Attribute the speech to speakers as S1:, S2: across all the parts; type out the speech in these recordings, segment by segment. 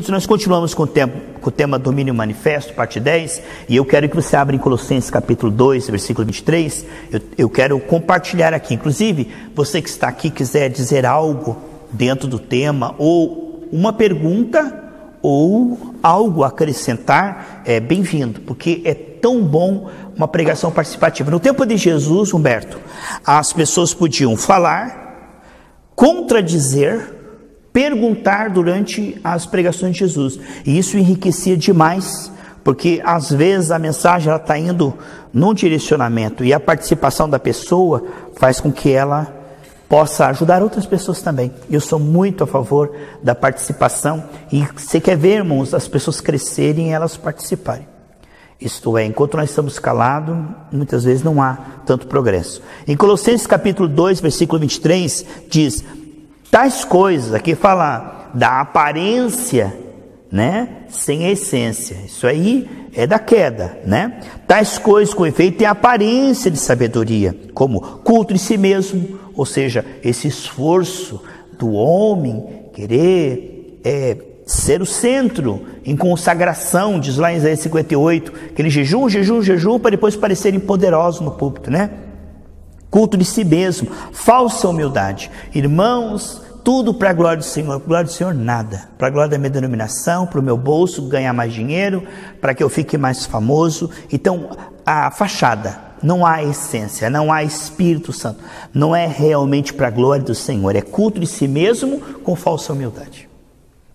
S1: Nós continuamos com o tema Domínio Manifesto, parte 10, e eu quero que você abra em Colossenses capítulo 2, versículo 23, eu quero compartilhar aqui, inclusive, você que está aqui quiser dizer algo dentro do tema, ou uma pergunta, ou algo a acrescentar, é bem-vindo, porque é tão bom uma pregação participativa. No tempo de Jesus, Humberto, as pessoas podiam falar, contradizer, perguntar durante as pregações de Jesus, e isso enriquecia demais, porque às vezes a mensagem está indo num direcionamento, e a participação da pessoa faz com que ela possa ajudar outras pessoas também. Eu sou muito a favor da participação, e você quer ver, irmãos, as pessoas crescerem e elas participarem. Isto é, enquanto nós estamos calados, muitas vezes não há tanto progresso. Em Colossenses capítulo 2, versículo 23, diz: tais coisas, aqui fala da aparência, né, sem a essência. Isso aí é da queda, né? Tais coisas, com efeito, têm aparência de sabedoria, como culto de si mesmo, ou seja, esse esforço do homem querer ser o centro em consagração, diz lá em Isaías 58, aquele jejum, para depois parecerem poderosos no púlpito, né? Culto de si mesmo, falsa humildade. Irmãos, tudo para a glória do Senhor. Para a glória do Senhor, nada. Para a glória da minha denominação, para o meu bolso, ganhar mais dinheiro, para que eu fique mais famoso. Então, a fachada, não há essência, não há Espírito Santo. Não é realmente para a glória do Senhor. É culto de si mesmo com falsa humildade.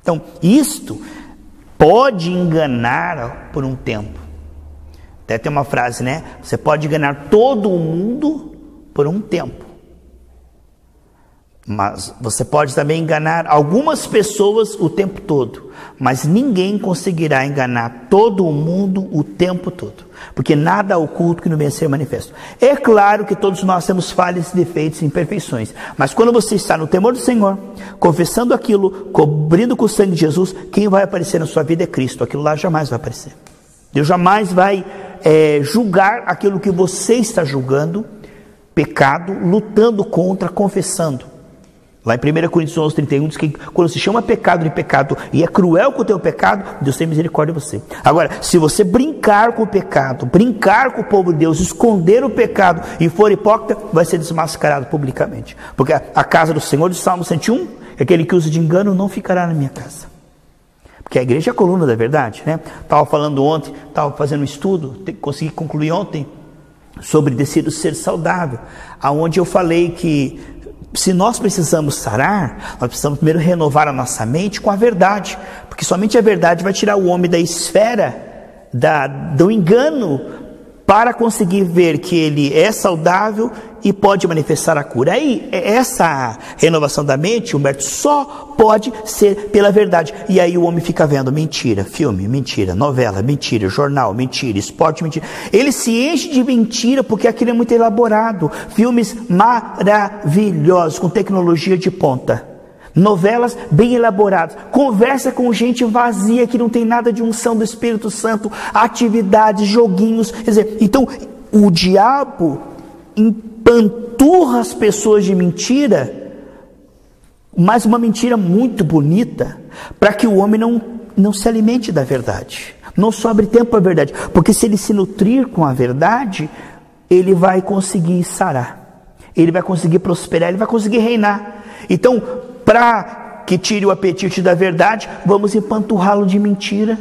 S1: Então, isto pode enganar por um tempo. Até tem uma frase, né? Você pode enganar todo o mundo por um tempo, mas você pode também enganar algumas pessoas o tempo todo, mas ninguém conseguirá enganar todo o mundo o tempo todo, porque nada oculto que não venha a ser manifesto. É claro que todos nós temos falhas, defeitos e imperfeições, mas quando você está no temor do Senhor, confessando aquilo, cobrindo com o sangue de Jesus, quem vai aparecer na sua vida é Cristo. Aquilo lá jamais vai aparecer. Deus jamais vai julgar aquilo que você está julgando, pecado, lutando contra, confessando. Lá em 1 Coríntios 11, 31 diz que quando se chama pecado de pecado e é cruel com o teu pecado, Deus tem misericórdia de você. Agora, se você brincar com o pecado, brincar com o povo de Deus, esconder o pecado e for hipócrita, vai ser desmascarado publicamente. Porque a casa do Senhor, do Salmo 101, aquele que usa de engano não ficará na minha casa. Porque a igreja é a coluna da verdade, né? Estava falando ontem, estava fazendo um estudo, consegui concluir ontem, sobre decidir ser saudável, aonde eu falei que se nós precisamos sarar, nós precisamos primeiro renovar a nossa mente com a verdade, porque somente a verdade vai tirar o homem da esfera do engano, para conseguir ver que ele é saudável e pode manifestar a cura. Aí, essa renovação da mente, Humberto, só pode ser pela verdade. E aí o homem fica vendo mentira, filme, mentira, novela, mentira, jornal, mentira, esporte, mentira. Ele se enche de mentira porque aquilo é muito elaborado. Filmes maravilhosos, com tecnologia de ponta. Novelas bem elaboradas, conversa com gente vazia que não tem nada de unção do Espírito Santo, atividades, joguinhos, quer dizer, então o diabo empanturra as pessoas de mentira, mas uma mentira muito bonita, para que o homem não se alimente da verdade, não sobre tempo para a verdade, porque se ele se nutrir com a verdade, ele vai conseguir sarar, ele vai conseguir prosperar, ele vai conseguir reinar. Então, para que tire o apetite da verdade, vamos empanturrá-lo de mentira,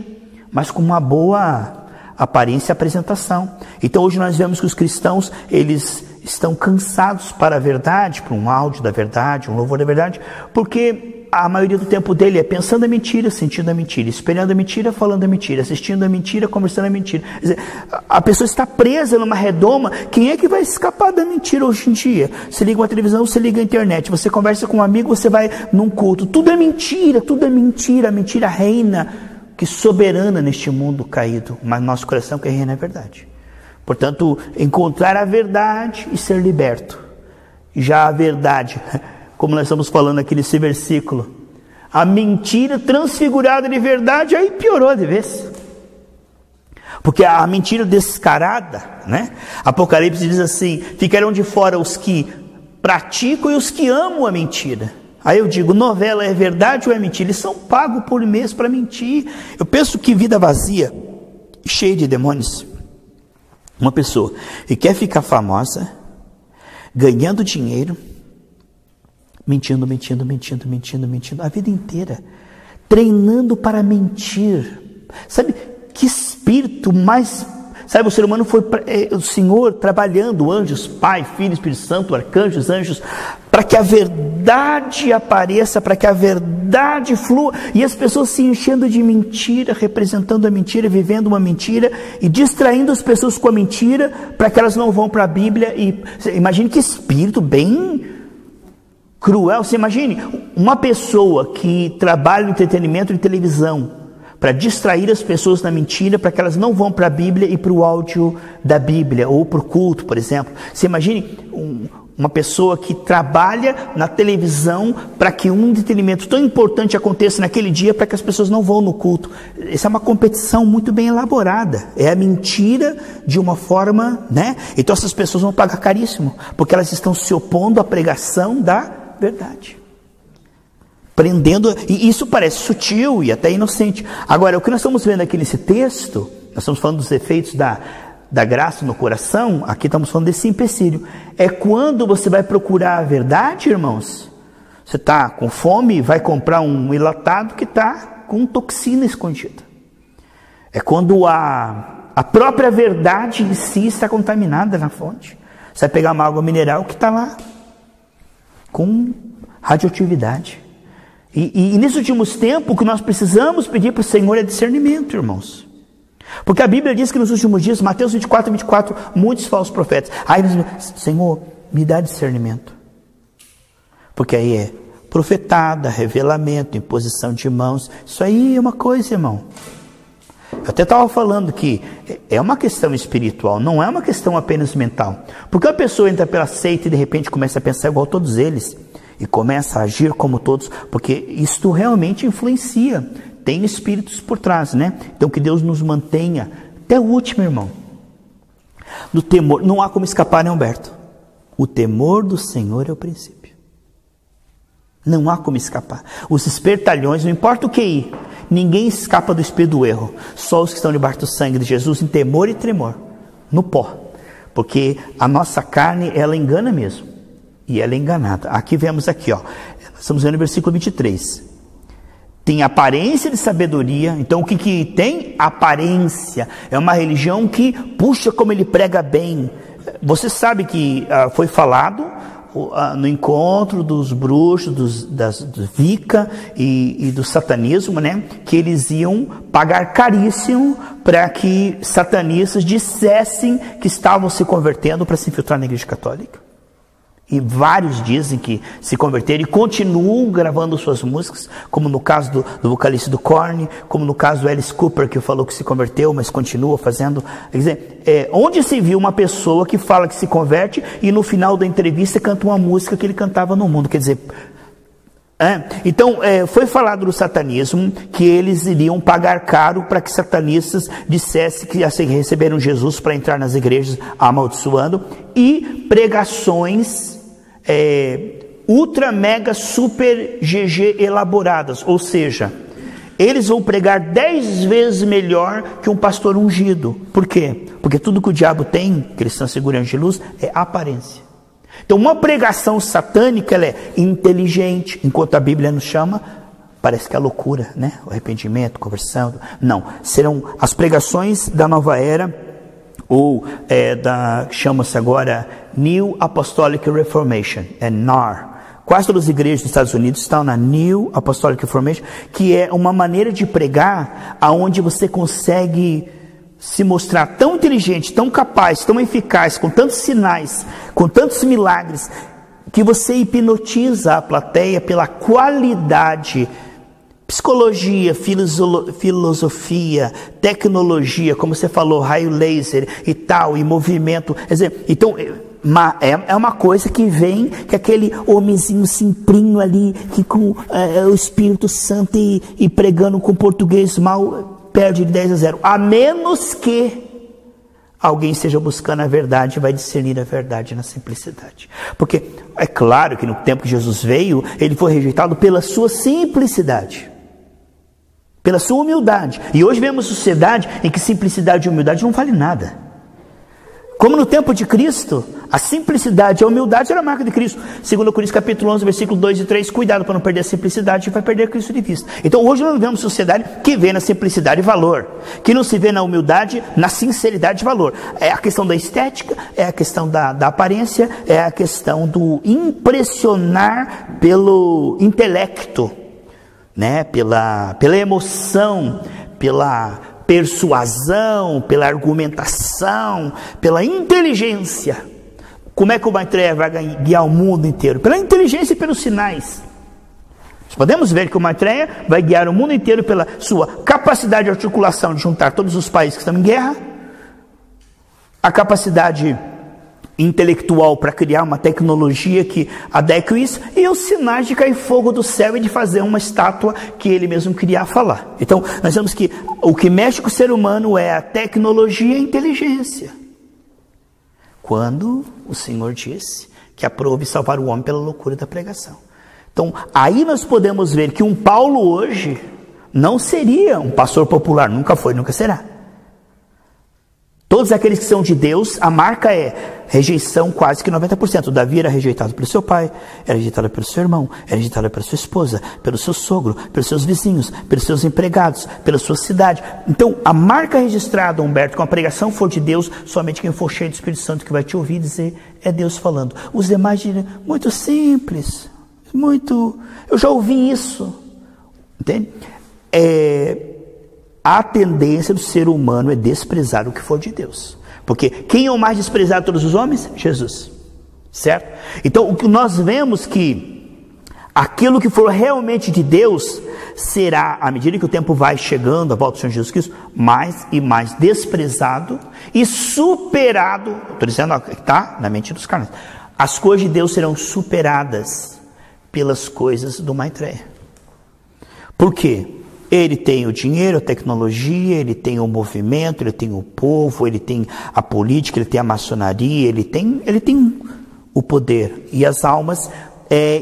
S1: mas com uma boa aparência e apresentação. Então hoje nós vemos que os cristãos, eles estão cansados para a verdade, para um áudio da verdade, um louvor da verdade, porque a maioria do tempo dele é pensando a mentira, sentindo a mentira, esperando a mentira, falando a mentira, assistindo a mentira, conversando a mentira. Quer dizer, a pessoa está presa numa redoma. Quem é que vai escapar da mentira hoje em dia? Você liga uma televisão, você liga a internet, você conversa com um amigo, você vai num culto. Tudo é mentira, a mentira reina, que soberana neste mundo caído, mas nosso coração que reina é a verdade. Portanto, encontrar a verdade e ser liberto. Já a verdade, como nós estamos falando aqui nesse versículo, a mentira transfigurada de verdade, aí piorou de vez. Porque a mentira descarada, né? Apocalipse diz assim: ficarão de fora os que praticam e os que amam a mentira. Aí eu digo, novela é verdade ou é mentira? Eles são pagos por mês para mentir. Eu penso que vida vazia, cheia de demônios. Uma pessoa que quer ficar famosa, ganhando dinheiro, mentindo a vida inteira, treinando para mentir. Sabe que espírito mais... Sabe, o ser humano foi o Senhor trabalhando, anjos, Pai, Filho, Espírito Santo, arcanjos, anjos, para que a verdade apareça, para que a verdade flua, e as pessoas se enchendo de mentira, representando a mentira, vivendo uma mentira, e distraindo as pessoas com a mentira, para que elas não vão para a Bíblia. E imagine que espírito bem cruel. Você imagine uma pessoa que trabalha no entretenimento de televisão, para distrair as pessoas na mentira, para que elas não vão para a Bíblia e para o áudio da Bíblia, ou para o culto, por exemplo. Você imagine uma pessoa que trabalha na televisão para que um entretenimento tão importante aconteça naquele dia, para que as pessoas não vão no culto. Essa é uma competição muito bem elaborada. É a mentira de uma forma, né? Então essas pessoas vão pagar caríssimo, porque elas estão se opondo à pregação da verdade. Prendendo, e isso parece sutil e até inocente. Agora, o que nós estamos vendo aqui nesse texto, nós estamos falando dos efeitos da graça no coração, aqui estamos falando desse empecilho. É quando você vai procurar a verdade, irmãos. Você está com fome e vai comprar um enlatado que está com toxina escondida. É quando a própria verdade em si está contaminada na fonte. Você vai pegar uma água mineral que está lá com radioatividade. E nesses últimos tempos, o que nós precisamos pedir para o Senhor é discernimento, irmãos. Porque a Bíblia diz que nos últimos dias, Mateus 24, muitos falsos profetas. Aí eles dizem, Senhor, me dá discernimento. Porque aí é profetada, revelamento, imposição de mãos. Isso aí é uma coisa, irmão. Eu até estava falando que é uma questão espiritual, não é uma questão apenas mental. Porque a pessoa entra pela seita e de repente começa a pensar igual a todos eles. E começa a agir como todos, porque isto realmente influencia, tem espíritos por trás, né? Então que Deus nos mantenha até o último, irmão, do temor. Não há como escapar, né, Humberto? O temor do Senhor é o princípio. Não há como escapar. Os espertalhões, não importa o que ir, ninguém escapa do espírito do erro, só os que estão debaixo do sangue de Jesus, em temor e tremor, no pó, porque a nossa carne, ela engana mesmo. E ela é enganada. Aqui vemos aqui, ó. Estamos vendo no versículo 23. Tem aparência de sabedoria. Então o que tem? Aparência. É uma religião que, puxa, como ele prega bem. Você sabe que foi falado no encontro dos bruxos, do Wicca e do satanismo, né? Que eles iam pagar caríssimo para que satanistas dissessem que estavam se convertendo para se infiltrar na igreja católica. E vários dizem que se converteram e continuam gravando suas músicas, como no caso do vocalista do Korn, como no caso do Alice Cooper, que falou que se converteu, mas continua fazendo. Quer dizer, onde se viu uma pessoa que fala que se converte e no final da entrevista canta uma música que ele cantava no mundo? Quer dizer, então foi falado do satanismo que eles iriam pagar caro para que satanistas dissessem que receberam Jesus para entrar nas igrejas amaldiçoando, e pregações ultra, mega, super GG elaboradas, ou seja, eles vão pregar 10 vezes melhor que um pastor ungido. Por quê? Porque tudo que o diabo tem, que eles estão segurando de luz, é aparência. Então uma pregação satânica, ela é inteligente, enquanto a Bíblia nos chama, parece que é loucura, né? O arrependimento, conversão. Não, serão as pregações da nova era, ou chama-se agora New Apostolic Reformation, é NAR. Quase todas as igrejas dos Estados Unidos estão na New Apostolic Reformation, que é uma maneira de pregar aonde você consegue se mostrar tão inteligente, tão capaz, tão eficaz, com tantos sinais, com tantos milagres, que você hipnotiza a plateia pela qualidade. Psicologia, filosofia, tecnologia, como você falou, raio laser e tal, e movimento. Quer dizer, então, é uma coisa que vem, que aquele homenzinho simplinho ali, que com o Espírito Santo e pregando com português mal, perde de 10-0. A menos que alguém esteja buscando a verdade e vai discernir a verdade na simplicidade. Porque é claro que no tempo que Jesus veio, ele foi rejeitado pela sua simplicidade, pela sua humildade. E hoje vemos uma sociedade em que simplicidade e humildade não vale nada. Como no tempo de Cristo, a simplicidade e a humildade era a marca de Cristo. 2 Coríntios capítulo 11, versículo 2 e 3, cuidado para não perder a simplicidade, vai perder Cristo de vista. Então hoje nós vivemos uma sociedade que vê na simplicidade valor, que não se vê na humildade, na sinceridade valor. É a questão da estética, é a questão da aparência, é a questão do impressionar pelo intelecto, né? pela emoção, pela persuasão, pela argumentação, pela inteligência. Como é que o Maitreya vai guiar o mundo inteiro? Pela inteligência e pelos sinais. Nós podemos ver que o Maitreya vai guiar o mundo inteiro pela sua capacidade de articulação, de juntar todos os países que estão em guerra, a capacidade intelectual para criar uma tecnologia que adeque isso, e os sinais de cair fogo do céu e de fazer uma estátua que ele mesmo queria falar. Então nós vemos que o que mexe com o ser humano é a tecnologia e a inteligência. Quando o Senhor disse que aprove salvar o homem pela loucura da pregação. Então aí nós podemos ver que um Paulo hoje não seria um pastor popular, nunca foi, nunca será. Todos aqueles que são de Deus, a marca é rejeição quase que 90%. Davi era rejeitado pelo seu pai, era rejeitado pelo seu irmão, era rejeitado pela sua esposa, pelo seu sogro, pelos seus vizinhos, pelos seus empregados, pela sua cidade. Então, a marca registrada, Humberto, com a pregação for de Deus, somente quem for cheio do Espírito Santo que vai te ouvir dizer, é Deus falando. Os demais dizem, muito simples, muito... Eu já ouvi isso. Entende? A tendência do ser humano é desprezar o que for de Deus. Porque quem é o mais desprezado de todos os homens? Jesus. Certo? Então, o que nós vemos que aquilo que for realmente de Deus será, à medida que o tempo vai chegando, a volta do Senhor Jesus Cristo, mais e mais desprezado e superado. Estou dizendo que está na mente dos carnais. As coisas de Deus serão superadas pelas coisas do Maitreya. Por quê? Ele tem o dinheiro, a tecnologia, ele tem o movimento, ele tem o povo, ele tem a política, ele tem a maçonaria, ele tem o poder. E as almas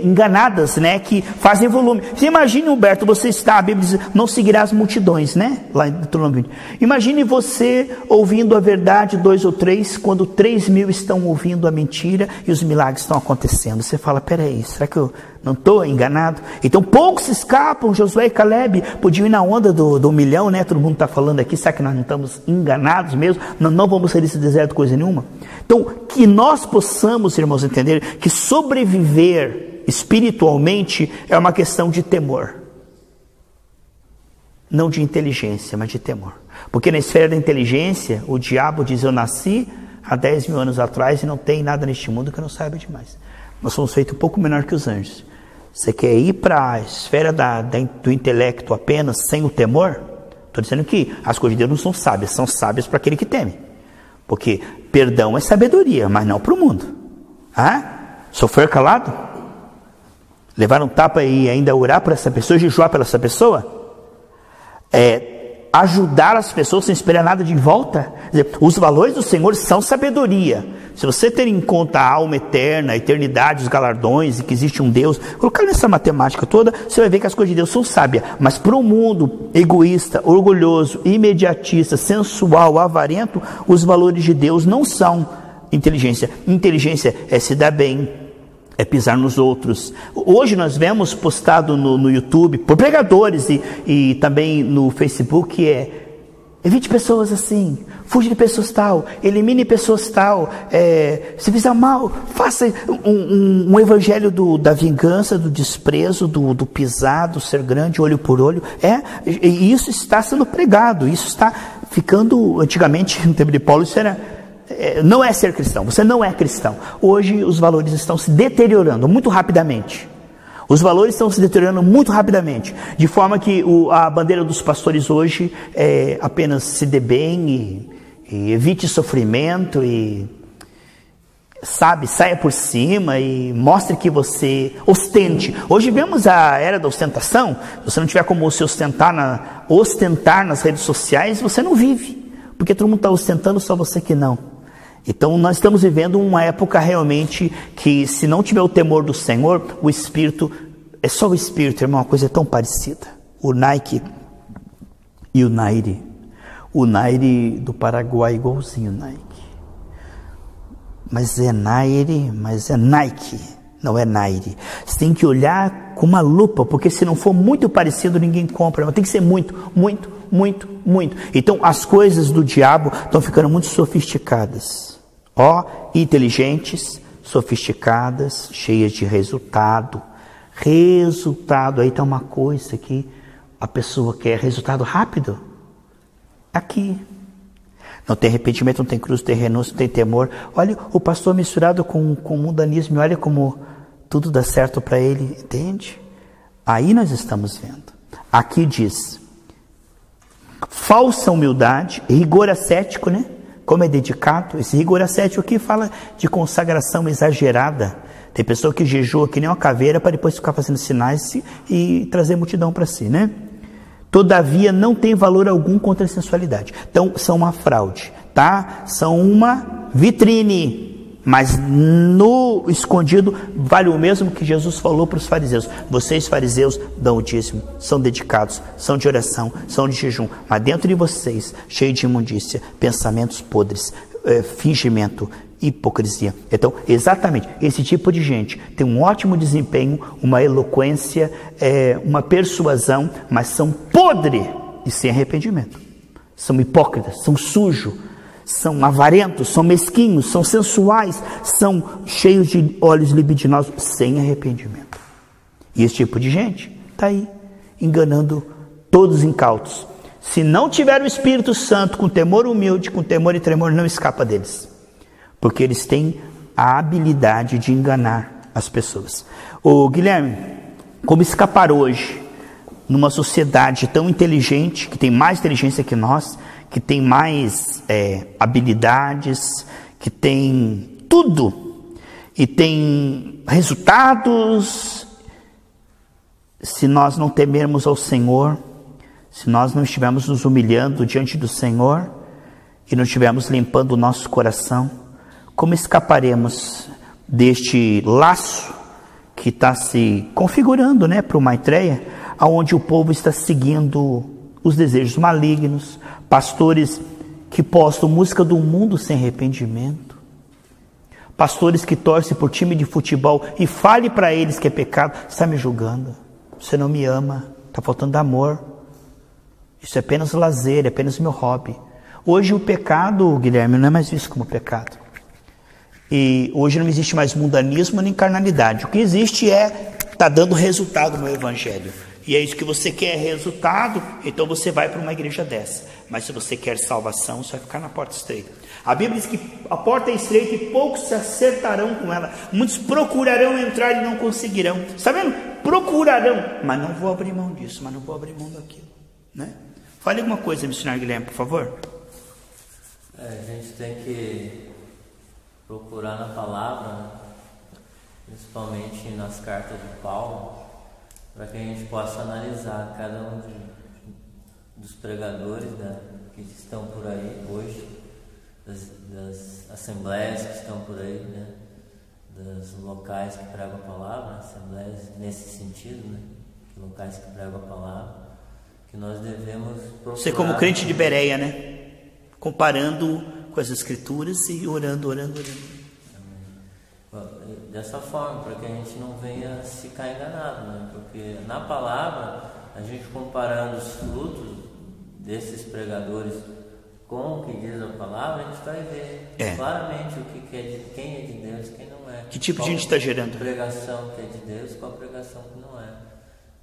S1: enganadas, né, que fazem volume. Você imagine, Humberto, você está, a Bíblia diz, não seguirá as multidões, né, lá em Deuteronômio 20. Imagine você ouvindo a verdade 2 ou 3, quando 3.000 estão ouvindo a mentira e os milagres estão acontecendo. Você fala, peraí, será que eu não estou enganado? Então poucos escapam. Josué e Caleb podiam ir na onda do milhão, né? Todo mundo está falando aqui, será que nós não estamos enganados mesmo? Não vamos sair desse deserto coisa nenhuma? Então que nós possamos, irmãos, entender que sobreviver espiritualmente é uma questão de temor, não de inteligência, mas de temor. Porque na esfera da inteligência o diabo diz, eu nasci há 10.000 anos atrás e não tem nada neste mundo que eu não saiba demais. Nós somos feitos um pouco menor que os anjos. Você quer ir para a esfera do intelecto apenas, sem o temor? Estou dizendo que as coisas de Deus não são sábias para aquele que teme. Porque perdão é sabedoria, mas não para o mundo. Sofrer calado? Levar um tapa e ainda orar por essa pessoa, jejuar pela essa pessoa? Ajudar as pessoas sem esperar nada de volta? Quer dizer, os valores do Senhor são sabedoria. Se você ter em conta a alma eterna, a eternidade, os galardões, e que existe um Deus, colocar nessa matemática toda, você vai ver que as coisas de Deus são sábias. Mas para um mundo egoísta, orgulhoso, imediatista, sensual, avarento, os valores de Deus não são inteligência. Inteligência é se dar bem, é pisar nos outros. Hoje nós vemos postado no YouTube, por pregadores e também no Facebook, evite pessoas assim, fuja de pessoas tal, elimine pessoas tal, se fizer mal, faça um evangelho da vingança, do desprezo, do pisar, do ser grande, olho por olho. E isso está sendo pregado, isso está ficando, antigamente, no tempo de Paulo, isso era... não é ser cristão, você não é cristão. Hoje os valores estão se deteriorando muito rapidamente. Os valores estão se deteriorando muito rapidamente, de forma que a bandeira dos pastores hoje é apenas se dê bem e evite sofrimento e, saia por cima e mostre que você ostente. Hoje vemos a era da ostentação. Se você não tiver como se ostentar nas redes sociais, você não vive. Porque todo mundo está ostentando, só você que não. Então nós estamos vivendo uma época realmente que, se não tiver o temor do Senhor, o Espírito, é só o Espírito, irmão, uma coisa tão parecida. O Nike e o Nairi. O Nairi do Paraguai igualzinho o Nike. Mas é Nairi, mas é Nike, não é Nairi. Você tem que olhar com uma lupa, porque se não for muito parecido, ninguém compra. Mas tem que ser muito, muito, muito, muito. Então as coisas do diabo estão ficando muito sofisticadas. Inteligentes, sofisticadas, cheias de resultado. Resultado, aí está uma coisa que a pessoa quer resultado rápido. Aqui. Não tem arrependimento, não tem cruz, não tem renúncia, não tem temor. Olha o pastor misturado com mundanismo, olha como tudo dá certo para ele, entende? Aí nós estamos vendo. Aqui diz, falsa humildade, rigor ascético, né? Como é dedicado, esse rigor ascético aqui fala de consagração exagerada. Tem pessoa que jejua que nem uma caveira para depois ficar fazendo sinais e trazer multidão para si, né? Todavia não tem valor algum contra a sensualidade. Então são uma fraude, tá? São uma vitrine, mas no escondido vale o mesmo que Jesus falou para os fariseus. Vocês fariseus dão o dízimo, são dedicados, são de oração, são de jejum, mas dentro de vocês, cheio de imundícia, pensamentos podres, fingimento, hipocrisia. Então, exatamente, esse tipo de gente tem um ótimo desempenho, uma eloquência, uma persuasão, mas são podres e sem arrependimento. São hipócritas, são sujos, são avarentos, são mesquinhos, são sensuais, são cheios de olhos libidinosos, sem arrependimento. E esse tipo de gente está aí, enganando todos os incautos. Se não tiver o Espírito Santo com temor humilde, com temor e tremor, não escapa deles. Porque eles têm a habilidade de enganar as pessoas. Ô Guilherme, como escapar hoje, numa sociedade tão inteligente, que tem mais inteligência que nós, que tem mais habilidades, que tem tudo, e tem resultados, se nós não temermos ao Senhor, se nós não estivermos nos humilhando diante do Senhor, e não estivermos limpando o nosso coração, como escaparemos deste laço que está se configurando, né, para o Maitreya, onde o povo está seguindo os desejos malignos, pastores que postam música do mundo sem arrependimento, pastores que torcem por time de futebol e fale para eles que é pecado. Você está me julgando, você não me ama, está faltando amor, isso é apenas lazer, é apenas meu hobby. Hoje o pecado, Guilherme, não é mais visto como pecado. E hoje não existe mais mundanismo nem carnalidade. O que existe está dando resultado no Evangelho. E é isso que você quer, resultado, então você vai para uma igreja dessa. Mas se você quer salvação, você vai ficar na porta estreita. A Bíblia diz que a porta é estreita e poucos se acertarão com ela. Muitos procurarão entrar e não conseguirão. Está vendo? Procurarão, mas não vou abrir mão disso, mas não vou abrir mão daquilo, né? Fale alguma coisa, missionário Guilherme, por favor.
S2: A gente tem que procurar na palavra, né? Principalmente nas cartas de Paulo, para que a gente possa analisar cada um dos pregadores, né, que estão por aí hoje, das assembleias que estão por aí, né, dos locais que pregam a palavra, assembleias nesse sentido, né, locais que pregam a palavra, que nós devemos procurar.
S1: Você como crente de Bereia, né? Comparando com as escrituras e orando.
S2: Dessa forma, para que a gente não venha se ficar enganado, né? Porque na palavra, a gente comparando os frutos desses pregadores com o que diz a palavra, a gente vai ver claramente o que é quem é de Deus, quem não é.
S1: Que tipo de gente está gerando?
S2: Pregação que é de Deus, qual pregação que não é.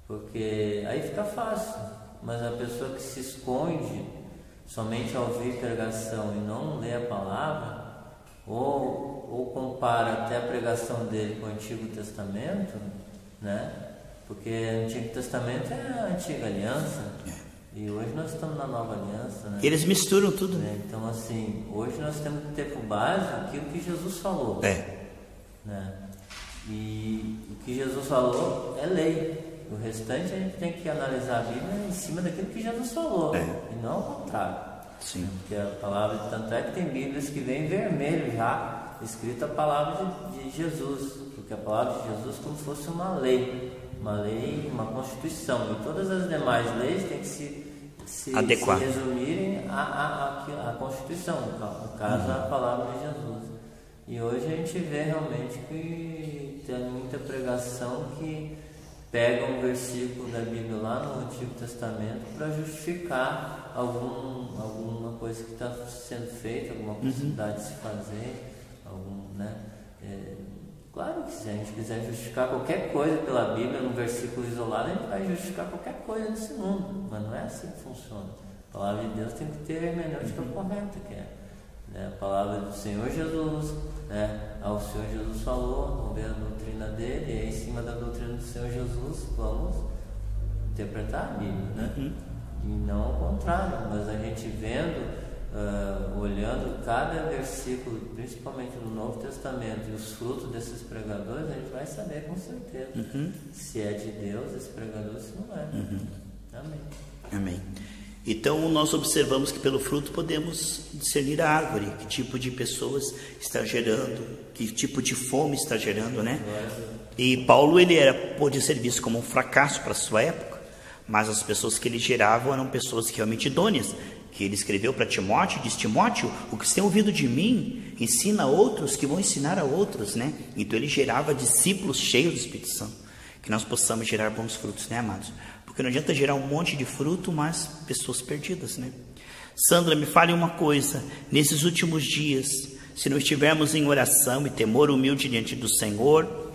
S2: Porque aí fica fácil, mas a pessoa que se esconde somente ao ouvir pregação e não lê a palavra, ou compara até a pregação dele com o Antigo Testamento, né? Porque o Antigo Testamento é a Antiga Aliança, e hoje nós estamos na Nova Aliança, né?
S1: Eles misturam tudo, né?
S2: Então, assim, hoje nós temos que ter por base aquilo que Jesus falou, né? E o que Jesus falou é lei. O restante a gente tem que analisar a Bíblia em cima daquilo que Jesus falou, e não ao contrário.
S1: Sim.
S2: Porque a palavra, tanto é que tem Bíblias que vem em vermelho já, escrita a palavra de Jesus, porque a palavra de Jesus é como se fosse uma lei, uma constituição, e todas as demais leis têm que se resumirem à Constituição, no caso a palavra de Jesus. E hoje a gente vê realmente que tem muita pregação que pega um versículo da Bíblia lá no Antigo Testamento para justificar alguma coisa que está sendo feita, alguma possibilidade de se fazer, claro que se a gente quiser justificar qualquer coisa pela Bíblia, num versículo isolado, a gente vai justificar qualquer coisa nesse mundo, mas não é assim que funciona. A palavra de Deus tem que ter a hermenêutica correta, que é, né, a palavra do Senhor Jesus, né, o Senhor Jesus falou, vamos ver a doutrina dele, e aí, em cima da doutrina do Senhor Jesus, vamos interpretar a Bíblia, né? E não ao contrário, mas a gente vendo, olhando cada versículo, principalmente no Novo Testamento, e os frutos desses pregadores, a gente vai saber com certeza se é de Deus esse pregador, se não é. Amém.
S1: Amém. Então nós observamos que pelo fruto podemos discernir a árvore, que tipo de pessoas está gerando, que tipo de fome está gerando, né? E Paulo, pôde ser visto como um fracasso para a sua época, mas as pessoas que ele gerava eram pessoas realmente idôneas, que ele escreveu para Timóteo, diz: Timóteo, o que você tem ouvido de mim, ensina a outros que vão ensinar a outros, né? Então ele gerava discípulos cheios do Espírito Santo, que nós possamos gerar bons frutos, né, amados? Porque não adianta gerar um monte de fruto, mas pessoas perdidas, né? Sandra, me fale uma coisa, nesses últimos dias, se não estivermos em oração e temor humilde diante do Senhor,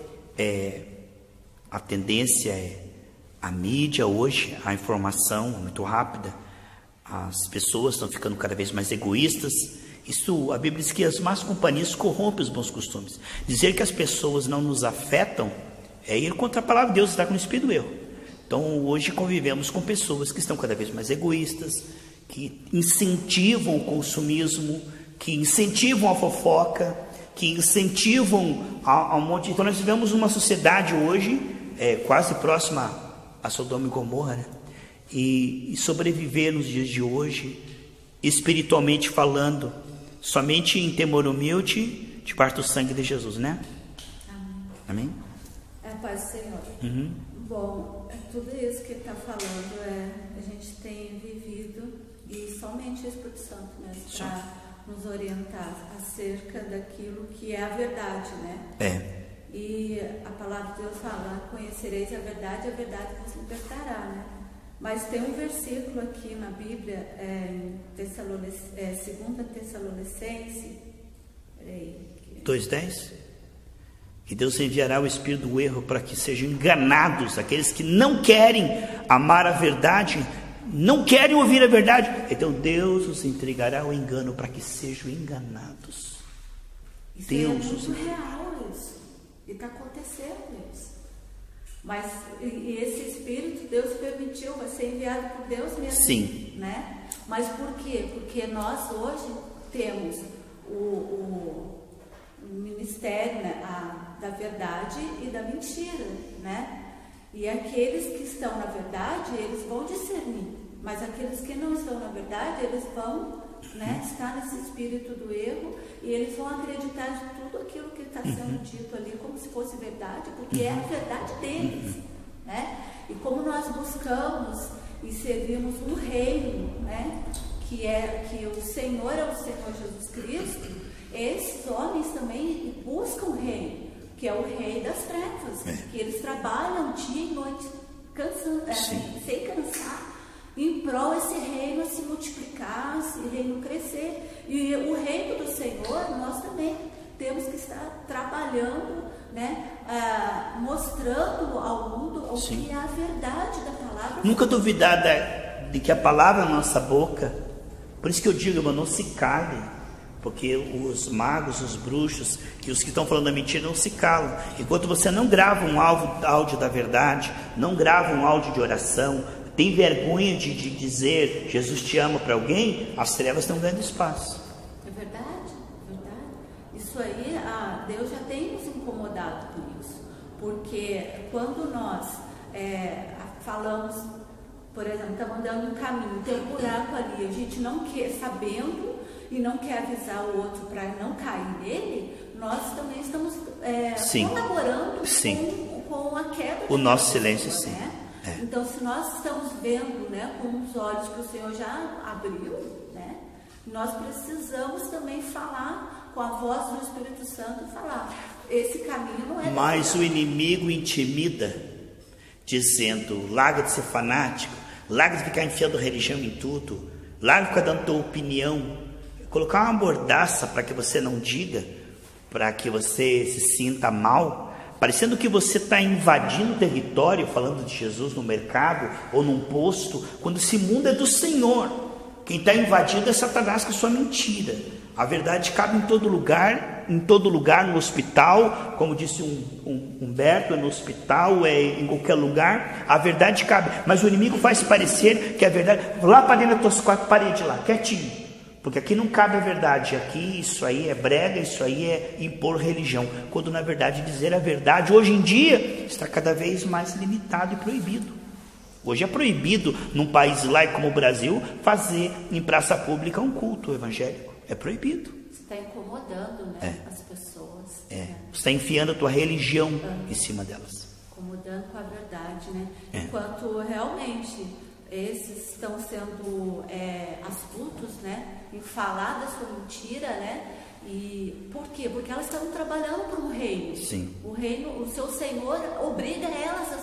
S1: a tendência é a mídia hoje, a informação é muito rápida, as pessoas estão ficando cada vez mais egoístas. Isso, a Bíblia diz que as más companhias corrompem os bons costumes. Dizer que as pessoas não nos afetam é ir contra a palavra de Deus, está com o espírito do erro. Então hoje convivemos com pessoas que estão cada vez mais egoístas, que incentivam o consumismo, que incentivam a fofoca, que incentivam a um monte. Então nós vivemos uma sociedade hoje quase próxima a Sodoma e Gomorra, né? E sobreviver nos dias de hoje, espiritualmente falando, somente em temor humilde, debaixo do sangue de Jesus, né? Amém?
S3: É a paz do Senhor. Bom, tudo isso que está falando a gente tem vivido, e somente o Espírito Santo mesmo para nos orientar acerca daquilo que é a verdade, né? E a palavra de Deus fala: conhecereis a verdade vos libertará, né? Mas tem um versículo aqui na Bíblia, em 2 Tessalonicenses
S1: 2:10, que Deus enviará o espírito do erro para que sejam enganados aqueles que não querem amar a verdade, não querem ouvir a verdade. Então Deus os entregará ao engano para que sejam enganados.
S3: Isso
S1: Deus
S3: é muito real, isso, e está acontecendo isso. Mas e esse Espírito Deus permitiu, vai ser enviado por Deus mesmo.
S1: Sim.
S3: Né? Mas por quê? Porque nós hoje temos o ministério, né, da verdade e da mentira, né? E aqueles que estão na verdade, eles vão discernir. Mas aqueles que não estão na verdade, eles vão, né, estar nesse espírito do erro, e eles vão acreditar de tudo aquilo que está sendo dito ali como se fosse verdade, porque é a verdade deles, né? E como nós buscamos e servimos um reino, né, que o Senhor é o Senhor Jesus Cristo, esses homens também buscam o reino, que é o rei das trevas, que eles trabalham dia e noite sem cansar, em prol esse reino se multiplicar, esse reino crescer. E o reino do Senhor, nós também temos que estar trabalhando, né, mostrando ao mundo o que é a verdade da palavra.
S1: Nunca duvidar de que a palavra na nossa boca, por isso que eu digo, irmão, não se cale, porque os magos, os bruxos e os que estão falando da mentira não se calam. Enquanto você não grava um áudio da verdade, não grava um áudio de oração, tem vergonha de dizer Jesus te ama para alguém, as trevas estão ganhando espaço.
S3: É verdade, é verdade. Isso aí, Deus já tem nos incomodado com isso, porque quando nós falamos por exemplo, estamos andando um caminho, tem um buraco ali, a gente não quer, sabendo e não quer avisar o outro para não cair nele, nós também estamos colaborando com a queda.
S1: O nosso silêncio,
S3: pessoa,
S1: sim.
S3: Né?
S1: É.
S3: Então, se nós estamos vendo, né, com os olhos que o Senhor já abriu, né, nós precisamos também falar com a voz do Espírito Santo, falar, esse caminho não é...
S1: Mas o inimigo intimida, dizendo, larga de ser fanático, larga de ficar enfiando religião em tudo, larga de ficar dando tua opinião, colocar uma mordaça para que você não diga, para que você se sinta mal, parecendo que você está invadindo o território, falando de Jesus no mercado ou num posto, quando esse mundo é do Senhor. Quem está invadindo é Satanás com sua mentira. A verdade cabe em todo lugar, no hospital, como disse Humberto, é no hospital, é em qualquer lugar, a verdade cabe, mas o inimigo faz parecer que a verdade, lá para dentro das tuas quatro paredes lá, quietinho, porque aqui não cabe a verdade, aqui isso aí é brega, isso aí é impor religião, quando na verdade dizer a verdade, hoje em dia, está cada vez mais limitado e proibido. Hoje é proibido, num país laico como o Brasil, fazer em praça pública um culto evangélico. É proibido.
S3: Você está incomodando, né, as pessoas.
S1: Você está enfiando a tua religião em cima delas.
S3: Incomodando com a verdade, né? Enquanto realmente esses estão sendo astutos, né, em falar da sua mentira, né? E por quê? Porque elas estão trabalhando para um reino.
S1: Sim.
S3: O reino, o seu Senhor obriga elas a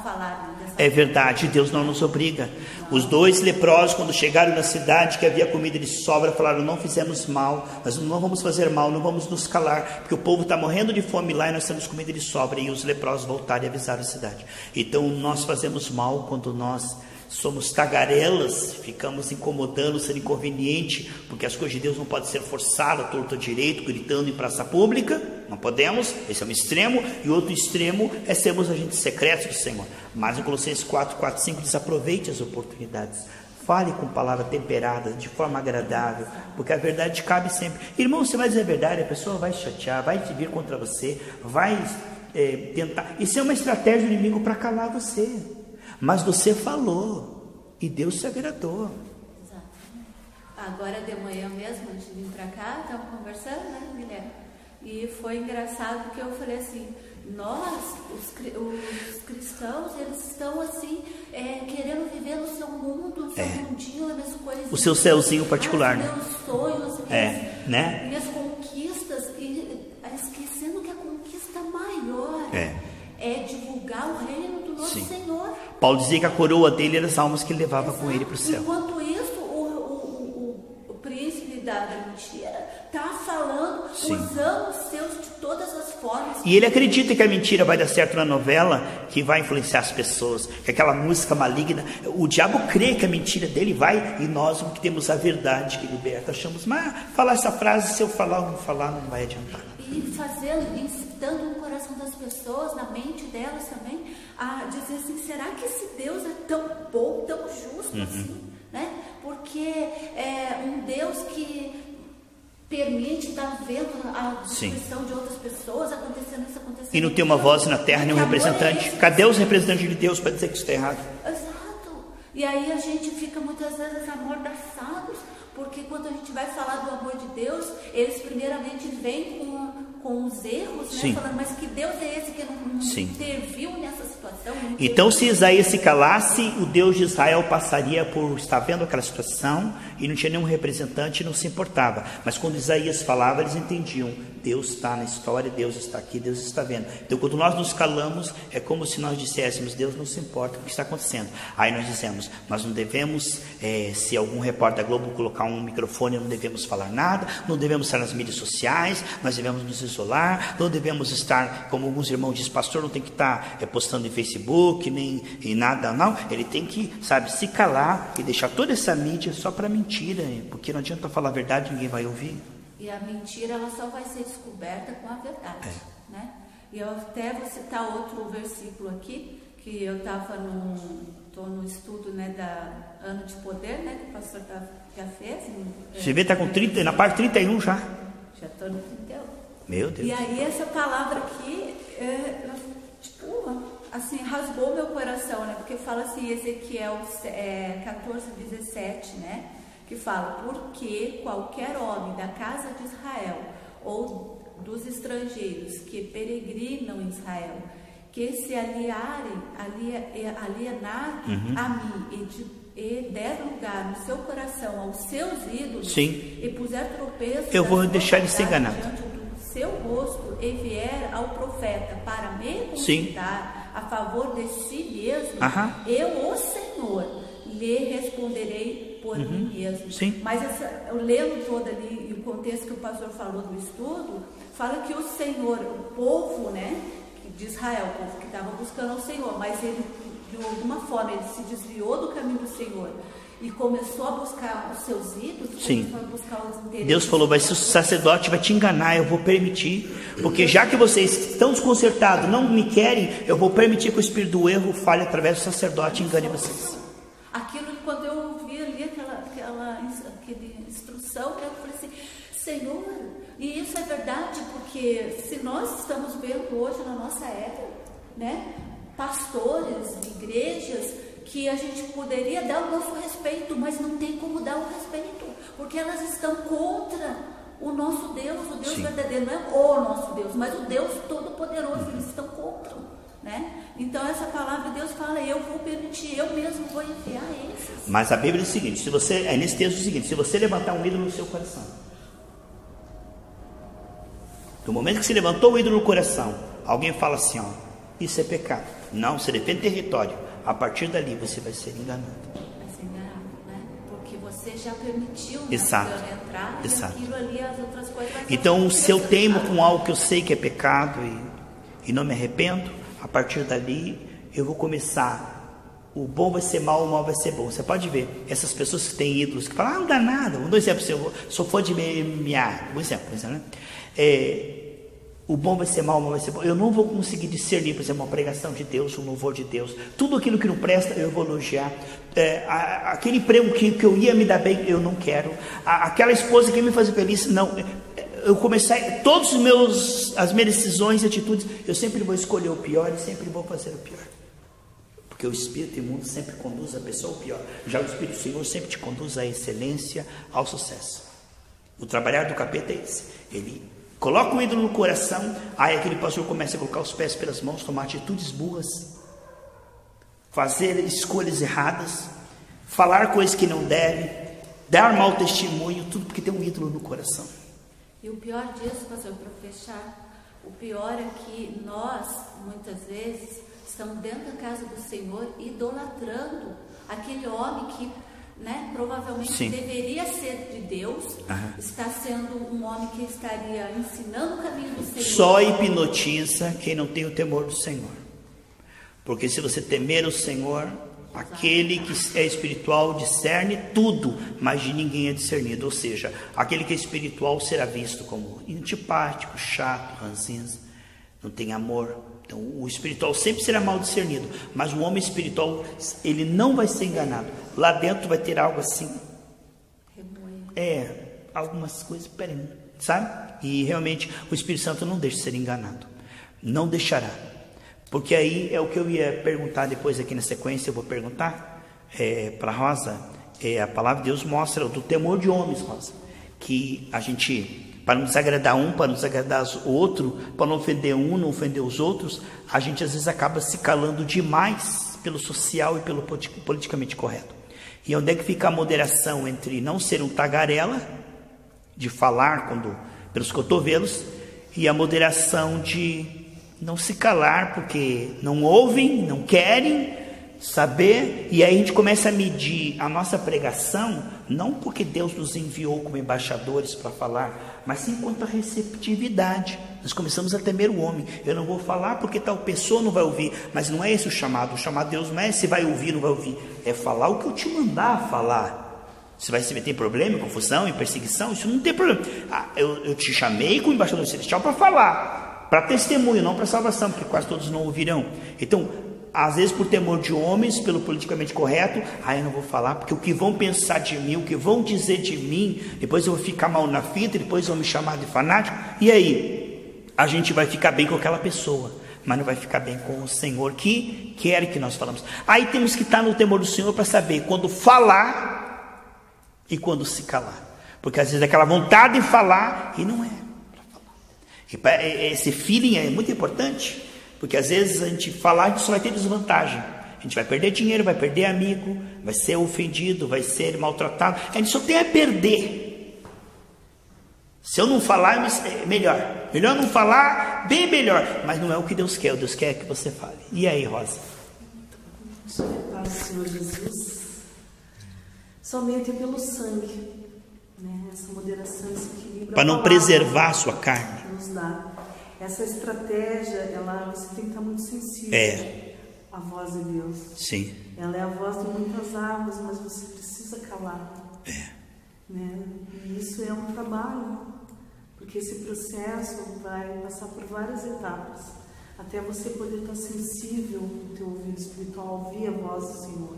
S3: falar dessa
S1: É verdade, Deus não nos obriga. Não. Os 2 leprosos, quando chegaram na cidade que havia comida de sobra, falaram, não fizemos mal, nós não vamos fazer mal, não vamos nos calar, porque o povo está morrendo de fome lá e nós temos comida de sobra. E os leprosos voltaram e avisaram a cidade. Então nós fazemos mal quando nós somos tagarelas, ficamos incomodando, sendo inconveniente, porque as coisas de Deus não podem ser forçadas, torto a direito, gritando em praça pública, não podemos, esse é um extremo, e outro extremo é sermos agentes secretos do Senhor. Mas em Colossenses 4:5 diz, aproveite as oportunidades, fale com palavra temperada, de forma agradável, porque a verdade cabe sempre. Irmão, você vai dizer a verdade, a pessoa vai chatear, vai te vir contra você, vai tentar, isso é uma estratégia do inimigo para calar você. Mas você falou e Deus se agradou.
S3: Exatamente. Agora de manhã mesmo, antes de vir para cá, estava conversando, né, Guilherme? E foi engraçado porque eu falei assim, nós, os cristãos, eles estão assim, querendo viver no seu mundo, no seu mundinho, nas coisas.
S1: O seu céuzinho particular,
S3: né? Meus sonhos,
S1: né?
S3: Minhas conquistas, e esquecendo que a conquista maior é divulgar o reino do nosso Senhor.
S1: Paulo dizia que a coroa dele era as almas que ele levava com ele para o céu.
S3: Enquanto isso, o príncipe da mentira está falando, usando os seus de todas as formas.
S1: E ele acredita que a mentira vai dar certo na novela, que vai influenciar as pessoas, que aquela música maligna, o diabo crê que a mentira dele vai, e nós que temos a verdade que liberta, achamos, mas falar essa frase, se eu falar ou não falar, não vai adiantar.
S3: E fazendo, incitando no coração das pessoas, na mente delas também, a dizer assim, será que esse Deus é tão bom, tão justo assim, né? Porque é um Deus que permite estar vendo a destruição de outras pessoas, acontecendo isso, acontecendo.
S1: E não tem uma voz na terra, nem um representante. Cadê os representantes de Deus para dizer que isso está errado?
S3: Exato. E aí a gente fica muitas vezes amordaçados, porque quando a gente vai falar do amor de Deus, eles primeiramente vêm com os erros, né? Falando, mas que Deus é esse que não interviu nessa situação?
S1: Então, se Isaías se calasse, o Deus de Israel passaria por estar vendo aquela situação e não tinha nenhum representante e não se importava. Mas quando Isaías falava, eles entendiam, Deus está na história, Deus está aqui, Deus está vendo. Então, quando nós nos calamos, é como se nós disséssemos, Deus não se importa com o que está acontecendo. Aí nós dizemos, nós não devemos, se algum repórter da Globo colocar um microfone, não devemos falar nada, não devemos estar nas mídias sociais, nós devemos nos isolar, não devemos estar, como alguns irmãos dizem, pastor não tem que estar postando em Facebook, nem em nada, não. Ele tem que, se calar e deixar toda essa mídia só para mentira, porque não adianta falar a verdade, ninguém vai ouvir.
S3: E a mentira, ela só vai ser descoberta com a verdade, né? E eu até vou citar outro versículo aqui, que eu estava no estudo, né, da Ano de Poder, né, que o pastor já fez.
S1: Você vê, está com 30, na parte 31 já.
S3: Já estou no 31.
S1: Meu Deus.
S3: E aí essa palavra aqui, assim, rasgou meu coração, né? Porque fala assim, Ezequiel 14:17, né? Que fala, porque qualquer homem da casa de Israel ou dos estrangeiros que peregrinam em Israel, que se alienar a mim e der lugar no seu coração aos seus ídolos,
S1: Sim.
S3: e puser tropeço,
S1: eu vou deixar ele ser enganado
S3: diante do seu rosto e vier ao profeta para me consultar a favor de si mesmo, eu, o Senhor, lhe responderei por mim mesmo.
S1: Sim.
S3: Mas eu lendo todo ali, o contexto que o pastor falou do estudo, fala que o Senhor, o povo, né, de Israel, o povo que estava buscando ao Senhor, mas ele, de alguma forma, ele se desviou do caminho do Senhor e começou a buscar os seus ídolos, começou a buscar os interesses.
S1: Deus falou, vai ser o sacerdote, vai te enganar, eu vou permitir, porque já que vocês estão desconcertados, não me querem, eu vou permitir que o espírito do erro fale através do sacerdote e engane vocês.
S3: Aquilo, quando eu ouvi ali aquela instrução, eu falei assim, Senhor, e isso é verdade, porque se nós estamos vendo hoje na nossa era, né, pastores, igrejas, que a gente poderia dar o nosso respeito, mas não tem como dar o respeito, porque elas estão contra o nosso Deus, o Deus verdadeiro, não é o nosso Deus, mas o Deus Todo-Poderoso, eles estão contra, né? Então essa palavra Deus fala, eu vou permitir, eu mesmo vou enviar esses.
S1: Mas a Bíblia diz o seguinte, se você, nesse texto é o seguinte, se você levantar um ídolo no seu coração, no momento que você levantou o ídolo no coração, alguém fala assim, ó, isso é pecado, não, você defende território, a partir dali você vai ser enganado.
S3: Vai ser enganado, né? Porque você já permitiu entrar, e aquilo ali, as outras coisas...
S1: Então, se eu teimo com algo que eu sei que é pecado e não me arrependo, a partir dali eu vou começar, o bom vai ser mal, o mal vai ser bom. Você pode ver, essas pessoas que têm ídolos, que falam, não dá nada, vou dar um exemplo, eu sou fã de MMA, um exemplo, né? O bom vai ser mal, o mal vai ser bom. Eu não vou conseguir discernir, por exemplo, uma pregação de Deus, um louvor de Deus. Tudo aquilo que não presta, eu vou elogiar. Aquele emprego que eu ia me dar bem, eu não quero. Aquela esposa que ia me fazer feliz, não. Eu comecei, as minhas decisões e atitudes, eu sempre vou escolher o pior e sempre vou fazer o pior. Porque o Espírito imundo sempre conduz a pessoa ao pior. Já o Espírito do Senhor sempre te conduz à excelência, ao sucesso. O trabalhar do capeta é esse. Ele coloca o ídolo no coração, aí aquele pastor começa a colocar os pés pelas mãos, tomar atitudes burras, fazer escolhas erradas, falar coisas que não deve, dar mau testemunho, tudo porque tem um ídolo no coração.
S3: E o pior disso, pastor, para fechar, o pior é que nós, muitas vezes, estamos dentro da casa do Senhor idolatrando aquele homem que, né, provavelmente deveria ser de Deus, está sendo um homem que estaria ensinando o caminho do Senhor.
S1: Só hipnotiza quem não tem o temor do Senhor, porque se você temer o Senhor, aquele que é espiritual discerne tudo, mas de ninguém é discernido, ou seja, aquele que é espiritual será visto como antipático, chato, ranzinza, não tem amor. Então o espiritual sempre será mal discernido, mas o homem espiritual, ele não vai ser enganado. Lá dentro vai ter algo assim, algumas coisas, sabe? E realmente o Espírito Santo não deixa de ser enganado, não deixará. Porque aí é o que eu ia perguntar depois aqui na sequência, eu vou perguntar para Rosa, a palavra de Deus mostra do temor de homens, Rosa, que a gente, para não desagradar um, para não desagradar o outro, para não ofender um, não ofender os outros, a gente às vezes acaba se calando demais pelo social e pelo politicamente correto. E onde é que fica a moderação entre não ser um tagarela, de falar pelos cotovelos, e a moderação de não se calar, porque não ouvem, não querem saber, e aí a gente começa a medir a nossa pregação, não porque Deus nos enviou como embaixadores para falar, mas sim quanto à receptividade. Nós começamos a temer o homem. Eu não vou falar porque tal pessoa não vai ouvir, mas não é esse o chamado de Deus não é se vai ouvir ou não vai ouvir, é falar o que eu te mandar falar. Você vai se meter em problema, em confusão, em perseguição, isso não tem problema. Eu te chamei como embaixador celestial para falar, para testemunho, não para salvação, porque quase todos não ouvirão. Então, às vezes por temor de homens, pelo politicamente correto, eu não vou falar, porque o que vão pensar de mim, o que vão dizer de mim, depois eu vou ficar mal na fita, depois vão me chamar de fanático, e aí? A gente vai ficar bem com aquela pessoa, mas não vai ficar bem com o Senhor que quer que nós falamos. Aí temos que estar no temor do Senhor para saber quando falar e quando se calar. Porque às vezes é aquela vontade de falar e não é para falar. E esse feeling é muito importante, porque às vezes a gente falar, a gente só vai ter desvantagem. A gente vai perder dinheiro, vai perder amigo, vai ser ofendido, vai ser maltratado. A gente só tem a perder. Se eu não falar, é melhor. Melhor não falar, bem melhor. Mas não é o que Deus quer. O Deus quer que você fale. E aí, Rosa?
S4: Para o Senhor Jesus, somente pelo sangue, né? Essa moderação, esse equilíbrio.
S1: Para não preservar a sua carne.
S4: Nos dá. Essa estratégia, você tem que estar muito sensível. A voz de Deus.
S1: Sim.
S4: Ela é a voz de muitas águas, mas você precisa calar. Né? E isso é um trabalho, porque esse processo vai passar por várias etapas, até você poder estar sensível no teu ouvido espiritual, ouvir a voz do Senhor,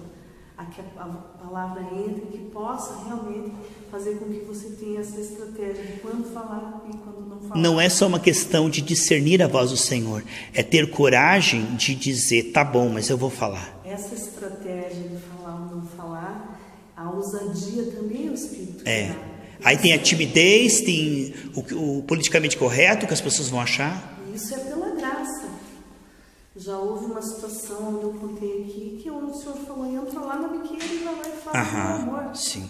S4: a que a palavra entre, que possa realmente fazer com que você tenha essa estratégia de quando falar e quando não falar.
S1: Não é só uma questão de discernir a voz do Senhor, é ter coragem de dizer, tá bom, mas eu vou falar.
S4: Essa estratégia de falar ou não falar, a ousadia também é o Espírito.
S1: Aí tem a timidez, tem o politicamente correto que as pessoas vão achar.
S4: Isso é pela graça. Já houve uma situação onde eu contei aqui que o Senhor falou, entra lá na biqueira e vai lá e fala do amor.
S1: Sim.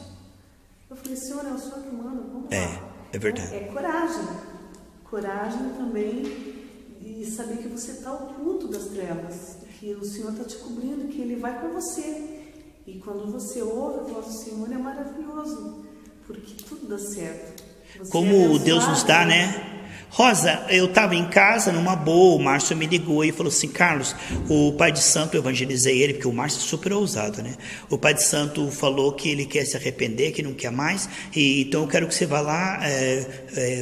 S4: Eu falei, Senhor, é o Senhor que manda, vamos lá.
S1: É verdade.
S4: É coragem. Coragem também e saber que você está oculto das trevas, que o Senhor está te cobrindo, que Ele vai com você. E quando você ouve a voz do Senhor é maravilhoso, porque tudo dá certo.
S1: Como Deus nos dá, né? Rosa, eu estava em casa numa boa, o Márcio me ligou e falou assim, Carlos, o Pai de Santo, eu evangelizei ele, porque o Márcio é super ousado, né? O Pai de Santo falou que ele quer se arrepender, que não quer mais, e então eu quero que você vá lá,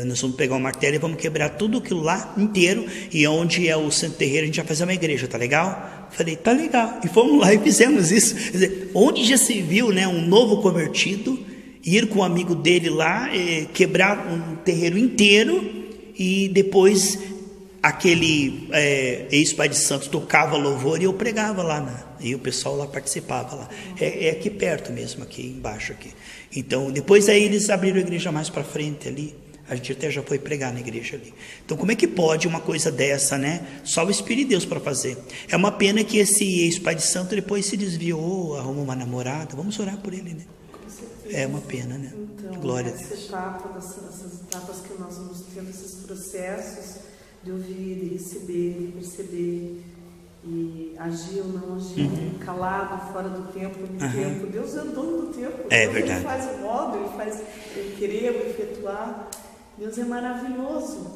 S1: nós vamos pegar um martelo e vamos quebrar tudo aquilo lá inteiro, e onde é o Santo Terreiro a gente vai fazer uma igreja, tá legal? Falei, tá legal, e fomos lá e fizemos isso. Quer dizer, onde já se viu, né, um novo convertido ir com um amigo dele lá, quebrar um terreiro inteiro, e depois aquele ex-pai de santo tocava louvor e eu pregava lá, e o pessoal lá participava lá. É aqui perto mesmo, aqui embaixo aqui. Então depois aí eles abriram a igreja mais para frente ali. A gente até já foi pregar na igreja ali. Então como é que pode uma coisa dessa, né? Só o Espírito de Deus para fazer. É uma pena que esse ex-pai de santo depois se desviou, arrumou uma namorada. Vamos orar por ele, né? É uma pena, né?
S4: Então,
S1: glória a Deus.
S4: Essas etapas que nós vamos tendo, esses processos de ouvir, de receber, de perceber, e agir ou não agir, calado, fora do tempo, no tempo. Deus é o dono do tempo.
S1: É
S4: Deus,
S1: verdade.
S4: Ele faz o modo, Ele faz Ele querer, Ele efetuar. Deus é maravilhoso.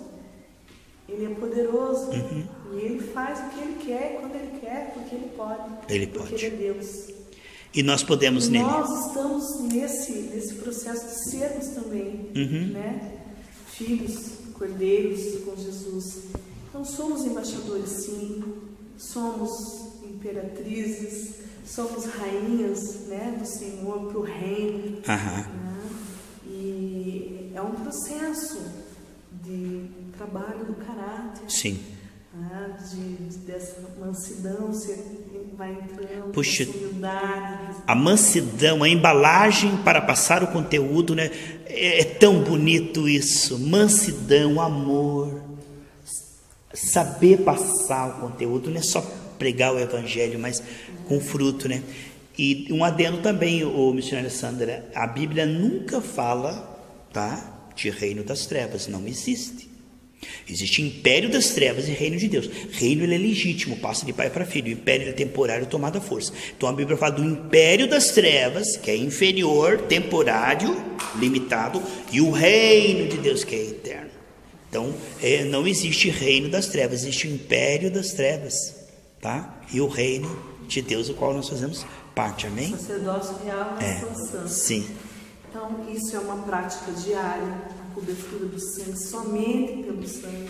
S4: Ele é poderoso. E Ele faz o que Ele quer, quando Ele quer, porque Ele pode.
S1: Ele
S4: porque
S1: pode.
S4: Ele é Deus.
S1: E nós podemos nele.
S4: Nós estamos nesse processo de sermos também, né? Filhos, cordeiros com Jesus. Então somos embaixadores, sim. Somos imperatrizes, somos rainhas, né, do Senhor para o reino. Né? E é um processo de trabalho do caráter.
S1: Sim.
S4: Dessa mansidão, você vai entrando,
S1: puxa,
S4: humildade.
S1: A mansidão, a embalagem para passar o conteúdo, né? É tão bonito isso. Mansidão, amor, saber passar o conteúdo, não é só pregar o evangelho, mas com fruto, né? E um adendo também, o missionário Sandra, a Bíblia nunca fala, tá, de reino das trevas, não existe. Existe império das trevas e reino de Deus. Reino ele é legítimo, passa de pai para filho. O império ele é temporário, tomado à força. Então a Bíblia fala do império das trevas, que é inferior, temporário, limitado, e o reino de Deus, que é eterno. Então não existe reino das trevas, existe o império das trevas, tá? E o reino de Deus, o qual nós fazemos parte, amém?
S4: Sacerdócio real na expansão.
S1: Sim.
S4: Então isso é uma prática diária. Cobertura do sangue, somente pelo sangue,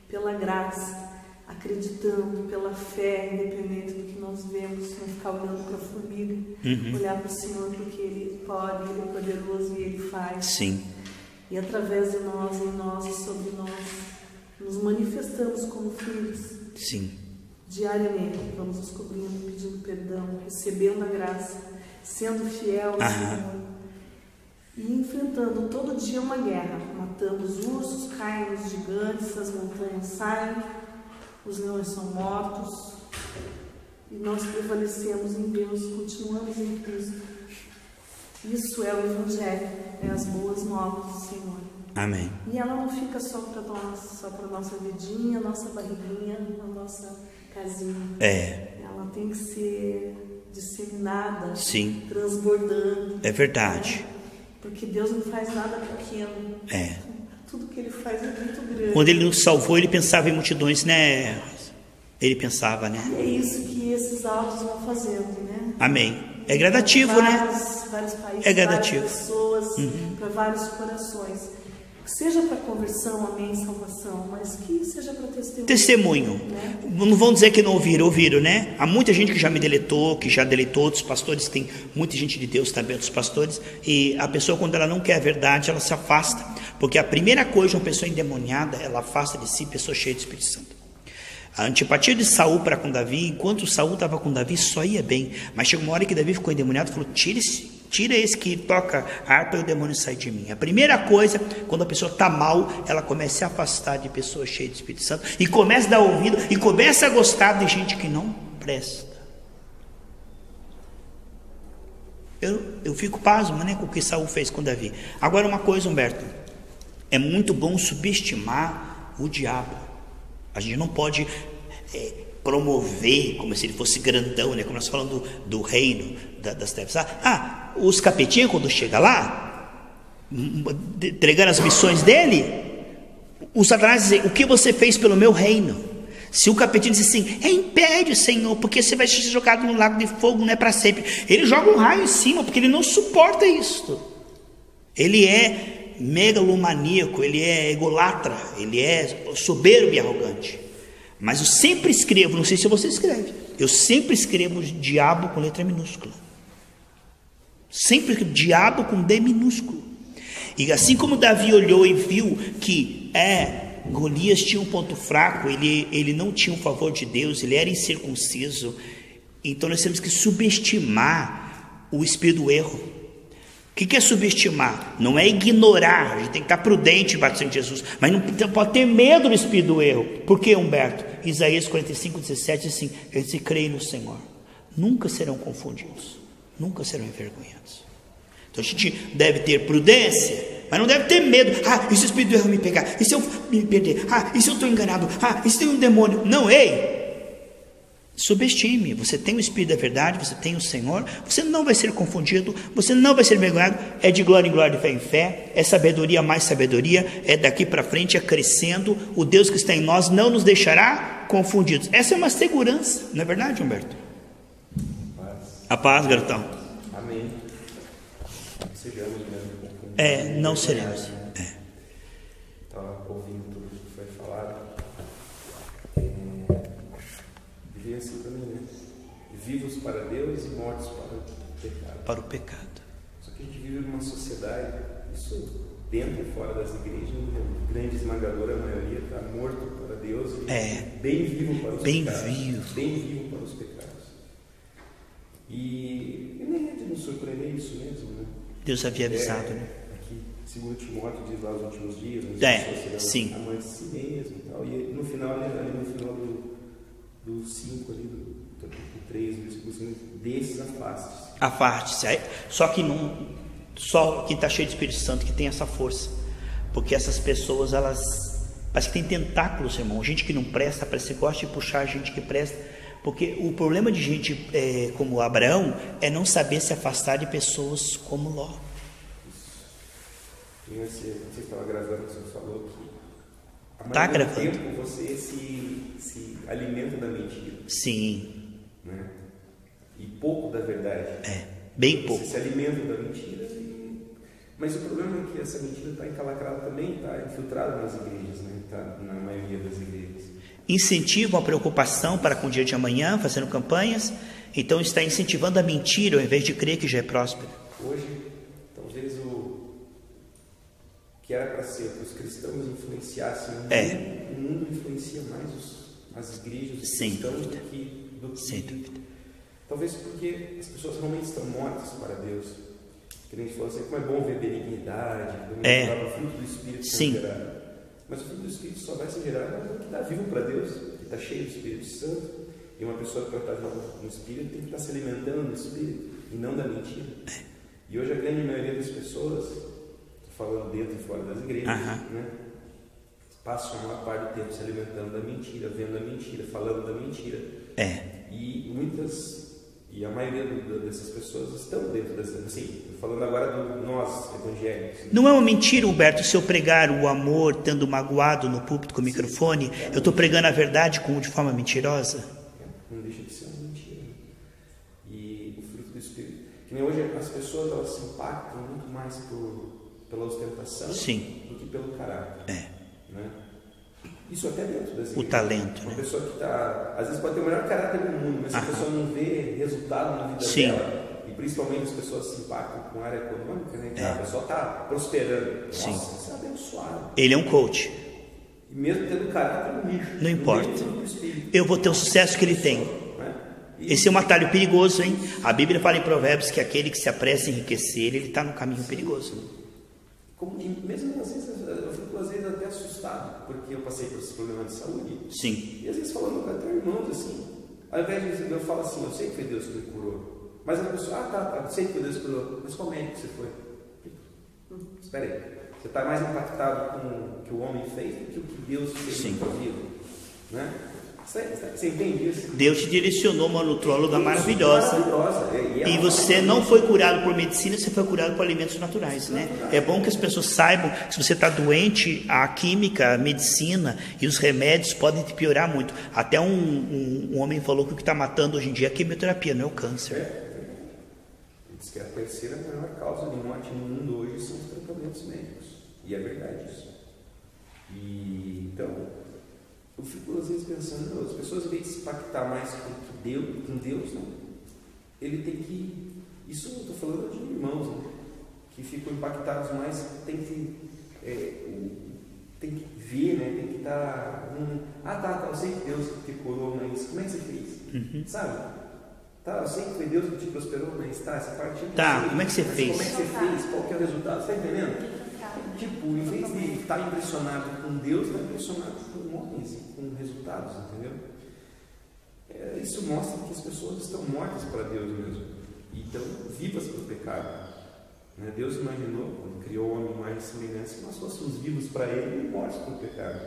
S4: pela graça, acreditando, pela fé, independente do que nós vemos, não ficar olhando para a formiga, olhar para o Senhor, porque Ele pode, Ele é poderoso e Ele faz.
S1: Sim.
S4: E através de nós, em nós e sobre nós, nos manifestamos como filhos.
S1: Sim.
S4: Diariamente vamos descobrindo, pedindo perdão, recebendo a graça, sendo fiel ao Senhor e enfrentando todo dia uma guerra, matando os ursos, caem os gigantes, as montanhas saem, os leões são mortos e nós prevalecemos em Deus, continuamos em Cristo. Isso é o Evangelho, é as boas novas do Senhor.
S1: Amém.
S4: E ela não fica só para nós, só para nossa vidinha, nossa barriguinha, a nossa casinha. Ela tem que ser disseminada,
S1: sim,
S4: transbordando.
S1: É verdade.
S4: Né? Porque Deus não faz nada pequeno. Tudo que Ele faz é muito grande.
S1: Quando Ele nos salvou, Ele pensava em multidões, né? Ele pensava, né?
S4: E é isso que esses áudios vão fazendo, né?
S1: Amém. É gradativo,
S4: vários países,
S1: é gradativo.
S4: Várias pessoas, para vários corações. Seja para conversão, amém, salvação, mas que seja para testemunho. Né?
S1: Não vão dizer que não ouviram, né? Há muita gente que já me deletou, que já deletou outros pastores, tem muita gente de Deus também, outros pastores, e a pessoa, quando ela não quer a verdade, ela se afasta, porque a primeira coisa de uma pessoa endemoniada, ela afasta de si pessoa cheia do Espírito Santo. A antipatia de Saul para com Davi, enquanto Saul estava com Davi, só ia bem, mas chegou uma hora que Davi ficou endemoniado e falou: tira esse que toca a harpa e o demônio sai de mim. A primeira coisa, quando a pessoa está mal, ela começa a se afastar de pessoas cheias do Espírito Santo e começa a dar ouvido e começa a gostar de gente que não presta. Eu fico pasmo, né, com o que Saul fez com Davi. Agora uma coisa, Humberto, é muito bom subestimar o diabo. A gente não pode promover como se ele fosse grandão, né? Como nós falamos do reino das trevas. Os capetinhos, quando chega lá, entregando as missões dele, o Satanás diz: o que você fez pelo meu reino? Se o capetinho diz assim: impede, Senhor, porque você vai ser jogado no lago de fogo, não é para sempre. Ele joga um raio em cima, porque ele não suporta isso. Ele é megalomaníaco, ele é egolatra, ele é soberbo e arrogante. Mas eu sempre escrevo, não sei se você escreve, eu sempre escrevo diabo com letra minúscula, sempre escrevo diabo com D minúsculo. E assim como Davi olhou e viu que Golias tinha um ponto fraco, ele não tinha o favor de Deus, ele era incircunciso, então nós temos que subestimar o espírito do erro. O que é subestimar? Não é ignorar, a gente tem que estar prudente batendo em Jesus, mas não pode ter medo do espírito do erro. Por que, Humberto? Isaías 45:17 diz assim: eles se creem no Senhor, nunca serão confundidos, nunca serão envergonhados. Então a gente deve ter prudência, mas não deve ter medo. E se o espírito do erro me pegar? E se eu me perder? E se eu estou enganado? E se tem um demônio? Não, subestime. Você tem o Espírito da verdade, você tem o Senhor, você não vai ser confundido, você não vai ser envergonhado. É de glória em glória, de fé em fé, é sabedoria mais sabedoria, é daqui para frente, é crescendo. O Deus que está em nós não nos deixará confundidos. Essa é uma segurança, não é verdade, Humberto? A paz, garotão.
S5: Amém. Sejamos mesmo.
S1: Não seremos.
S5: Estava ouvindo tudo que foi falado. Assim também, né? Vivos para Deus e mortos para o pecado. Só que a gente vive numa sociedade, isso dentro e fora das igrejas, a grande esmagadora maioria está morto para Deus e bem vivo para os pecados. Bem vivo para os pecados. E nem é de nos surpreender isso mesmo, né?
S1: Deus havia avisado, né?
S5: Aqui, 2 Timóteo diz lá os últimos dias,
S1: sim.
S5: Amante de si mesmo e tal. E no final do 5 ali, do 3, versículo 5, desses afaste-se.
S1: Afaste-se. Só que só quem está cheio de Espírito Santo que tem essa força, porque essas pessoas, elas parece que tem tentáculos, irmão. Gente que não presta, parece que gosta de puxar gente que presta, porque o problema de gente como Abraão é não saber se afastar de pessoas como Ló.
S5: Você estava gravando, você falou que
S1: está gravando.
S5: Tempo você se alimenta da mentira.
S1: Sim.
S5: Né? E pouco da verdade.
S1: Bem pouco.
S5: Você se alimenta da mentira. Mas o problema é que essa mentira está encalacrada também, está infiltrada nas igrejas, né? Está na maioria das igrejas.
S1: Incentivam a preocupação para com o dia de amanhã, fazendo campanhas. Então está incentivando a mentira ao invés de crer que já é próspero.
S5: Hoje, talvez o que era para ser para os cristãos influenciassem o mundo influencia mais as igrejas
S1: Sem
S5: cristãs
S1: dúvida.
S5: do que
S1: Sem dúvida.
S5: talvez porque as pessoas realmente estão mortas para Deus. Que a gente falou assim, como é bom ver benignidade, o fruto do Espírito sendo gerado. Mas o fruto do Espírito só vai ser gerado no que está vivo para Deus, que está cheio do Espírito Santo. E uma pessoa que está no Espírito tem que estar se alimentando do Espírito e não da mentira. E hoje a grande maioria das pessoas, falando dentro e fora das igrejas, né, passam a maior parte do tempo se alimentando da mentira, vendo a mentira, falando da mentira. E a maioria dessas pessoas estão dentro das... Assim, falando agora de nós, evangélicos.
S1: Não é uma mentira, Humberto, se eu pregar o amor estando magoado no púlpito com o microfone, eu estou pregando a verdade de forma mentirosa?
S5: Não deixa de ser uma mentira. E o fruto do Espírito... Que nem hoje as pessoas, elas se impactam muito mais pela ostentação do que pelo caráter. Né? Isso até dentro das igrejas.
S1: O talento.
S5: Uma pessoa que está... Às vezes pode ter o melhor caráter do mundo, mas se a pessoa não vê resultado na vida dela, e principalmente as pessoas se impactam com a área econômica, né? A pessoa está prosperando. Nossa, isso é abençoado.
S1: Ele é um coach.
S5: E mesmo tendo caráter, lixo.
S1: Não importa. Eu vou ter o sucesso que ele tem. Esse é um atalho perigoso, hein? A Bíblia fala em Provérbios que aquele que se apressa em enriquecer, ele está no caminho perigoso.
S5: Mesmo às vezes, eu fico às vezes até assustado, porque eu passei por esses problemas de saúde.
S1: Sim.
S5: E às vezes falando até irmãos assim, ao invés de eu falar assim, eu sei que foi Deus que me curou. Mas a pessoa, eu sei que foi Deus que me curou. Mas qual médico você foi? Espera aí. Você está mais impactado com o que o homem fez do que o que Deus fez na sua vida. Né? Você entende isso?
S1: Deus te direcionou uma nutróloga maravilhosa. E você não foi curado por medicina, você foi curado por alimentos naturais, né? É bom que as pessoas saibam que se você está doente, a química, a medicina e os remédios podem te piorar muito. Até um homem falou que o que está matando hoje em dia é a quimioterapia, não é o câncer.
S5: Diz que a terceira maior causa de morte no mundo hoje são os tratamentos médicos. E é verdade isso. E então... Eu fico às vezes pensando, as pessoas em vez de se impactar mais com Deus, né? Ele tem que... Isso eu estou falando de irmãos, né? Que ficam impactados mais, tem que ver, né? Tem que estar... eu sei que Deus te curou, mas como é que você fez? Sabe? Eu sei que foi Deus que te prosperou, mas essa parte...
S1: como é que você fez?
S5: Como é que você fez? Qual que é o resultado? Você está entendendo? Tipo, em vez de estar impressionado com Deus, está impressionado com homens, com resultados, entendeu? Isso mostra que as pessoas estão mortas para Deus mesmo, e estão vivas para o pecado. Né? Deus imaginou, quando criou o homem em imagem e semelhança, que nós fôssemos vivos para Ele e mortos para o pecado.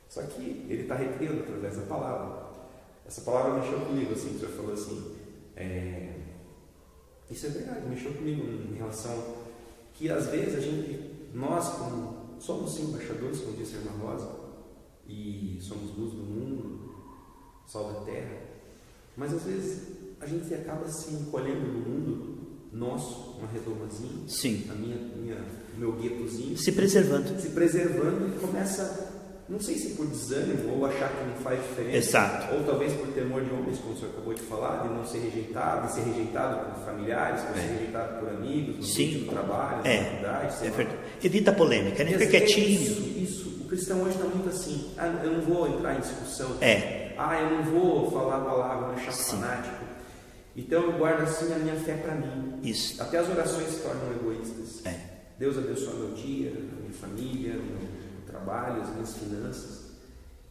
S5: Só que Ele está recriando através da palavra. Essa palavra mexeu comigo, assim, você falou assim, isso é verdade, mexeu comigo em relação que às vezes nós como somos sim embaixadores, como disse a irmã Rosa, e somos luz do mundo, sol da terra, mas às vezes a gente acaba se encolhendo no mundo nosso, uma redomazinha, o meu guetozinho, se preservando e começa, não sei se por desânimo ou achar que não faz diferença, ou talvez por temor de homens, como o senhor acabou de falar, de não ser rejeitado, de ser rejeitado por familiares, de ser rejeitado por amigos, no trabalho, na faculdade,
S1: evita a polêmica, né? Fica quietinho.
S5: Isso. O cristão hoje está muito assim, eu não vou entrar em discussão, eu não vou falar a palavra, vou achar fanático, então eu guardo assim a minha fé para mim.
S1: Isso.
S5: Até as orações se tornam egoístas. Deus abençoa meu dia, a minha família, meu trabalho, as minhas finanças,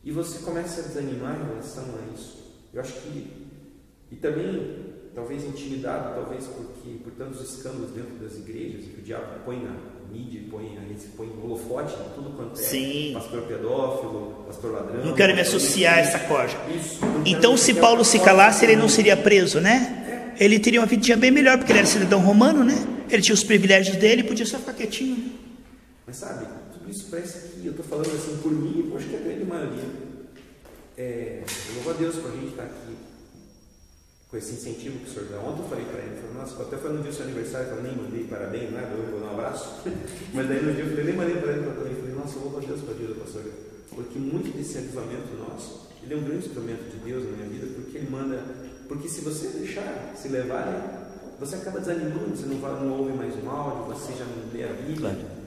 S5: e você começa a desanimar em relação a isso. Eu acho que, e também, talvez intimidado, talvez por tantos escândalos dentro das igrejas, que o diabo põe na mídia, põe holofote, tudo quanto é, pastor pedófilo, pastor ladrão.
S1: Não quero me associar a essa corja. Então, se Paulo se calasse, ele não seria preso, né? Ele teria uma vidinha bem melhor, porque ele era cidadão romano, né? Ele tinha os privilégios dele, podia só ficar quietinho, né?
S5: Mas sabe, isso parece que eu estou falando assim por mim, eu acho que a grande maioria. Eu louvo a Deus por a gente estar aqui com esse incentivo que o senhor dá. Ontem eu falei para ele, nossa, até foi no dia do seu aniversário, eu nem mandei parabéns, nada, eu vou dar um abraço. Mas daí no dia eu nem mandei para ele também, falei, nossa, eu louvo a Deus por a vida do pastor, porque muito desse avivamento nosso, ele é um grande instrumento de Deus na minha vida, porque ele manda, porque se você deixar se levar, você acaba desanimando, você não ouve mais um áudio, você já não lê a Bíblia.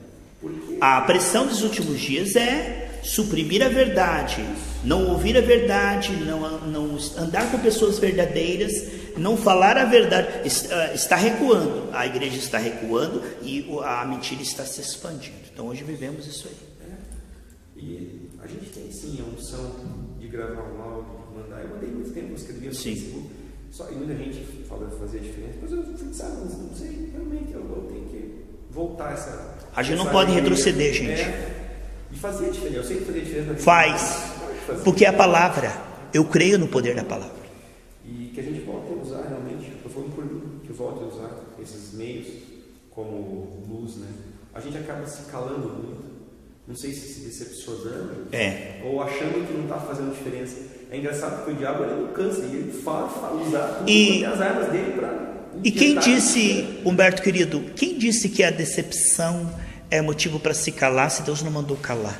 S1: A pressão dos últimos dias é suprimir a verdade, não ouvir a verdade, não andar com pessoas verdadeiras, não falar a verdade, está recuando. A igreja está recuando e a mentira está se expandindo. Então hoje vivemos isso aí.
S5: E a gente tem sim a unção de gravar um áudio, de mandar. Eu mandei muito tempo, eu escrevia no Facebook. E muita gente fala de fazer a diferença, mas eu fui, não sei, realmente eu tenho que voltar essa.
S1: A gente não pode retroceder, gente.
S5: E fazer a diferença. Eu sei que fazer a diferença.
S1: Faz. Porque é a palavra. Eu creio no poder da palavra.
S5: E que a gente volte a usar realmente. Eu falo por mim, que volte a usar esses meios como luz, né? A gente acaba se calando muito. Não sei se decepcionando. Ou achando que não está fazendo diferença. É engraçado porque o diabo ele não cansa. E ele fala usar tudo as armas dele para.
S1: E quem disse, Humberto querido, quem disse que a decepção é motivo para se calar se Deus não mandou calar?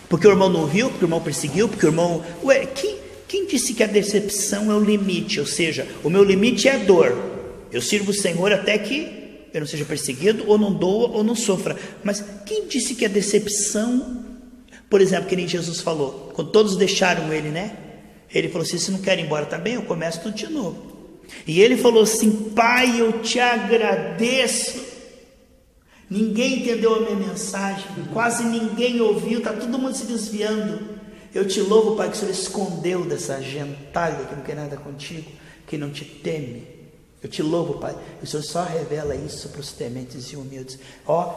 S1: Porque o irmão não ouviu, porque o irmão perseguiu, porque o irmão... Quem disse que a decepção é o limite? Ou seja, o meu limite é a dor. Eu sirvo o Senhor até que eu não seja perseguido, ou não doa, ou não sofra. Mas quem disse que a decepção... Por exemplo, que nem Jesus falou, quando todos deixaram ele, né? Ele falou assim, se não quer ir embora também, eu começo tudo de novo. E ele falou assim, Pai, eu te agradeço. Ninguém entendeu a minha mensagem, quase ninguém ouviu, está todo mundo se desviando. Eu te louvo, Pai, que o Senhor escondeu dessa gentalha que não quer nada contigo, que não te teme. Eu te louvo, Pai, o Senhor só revela isso para os tementes e humildes.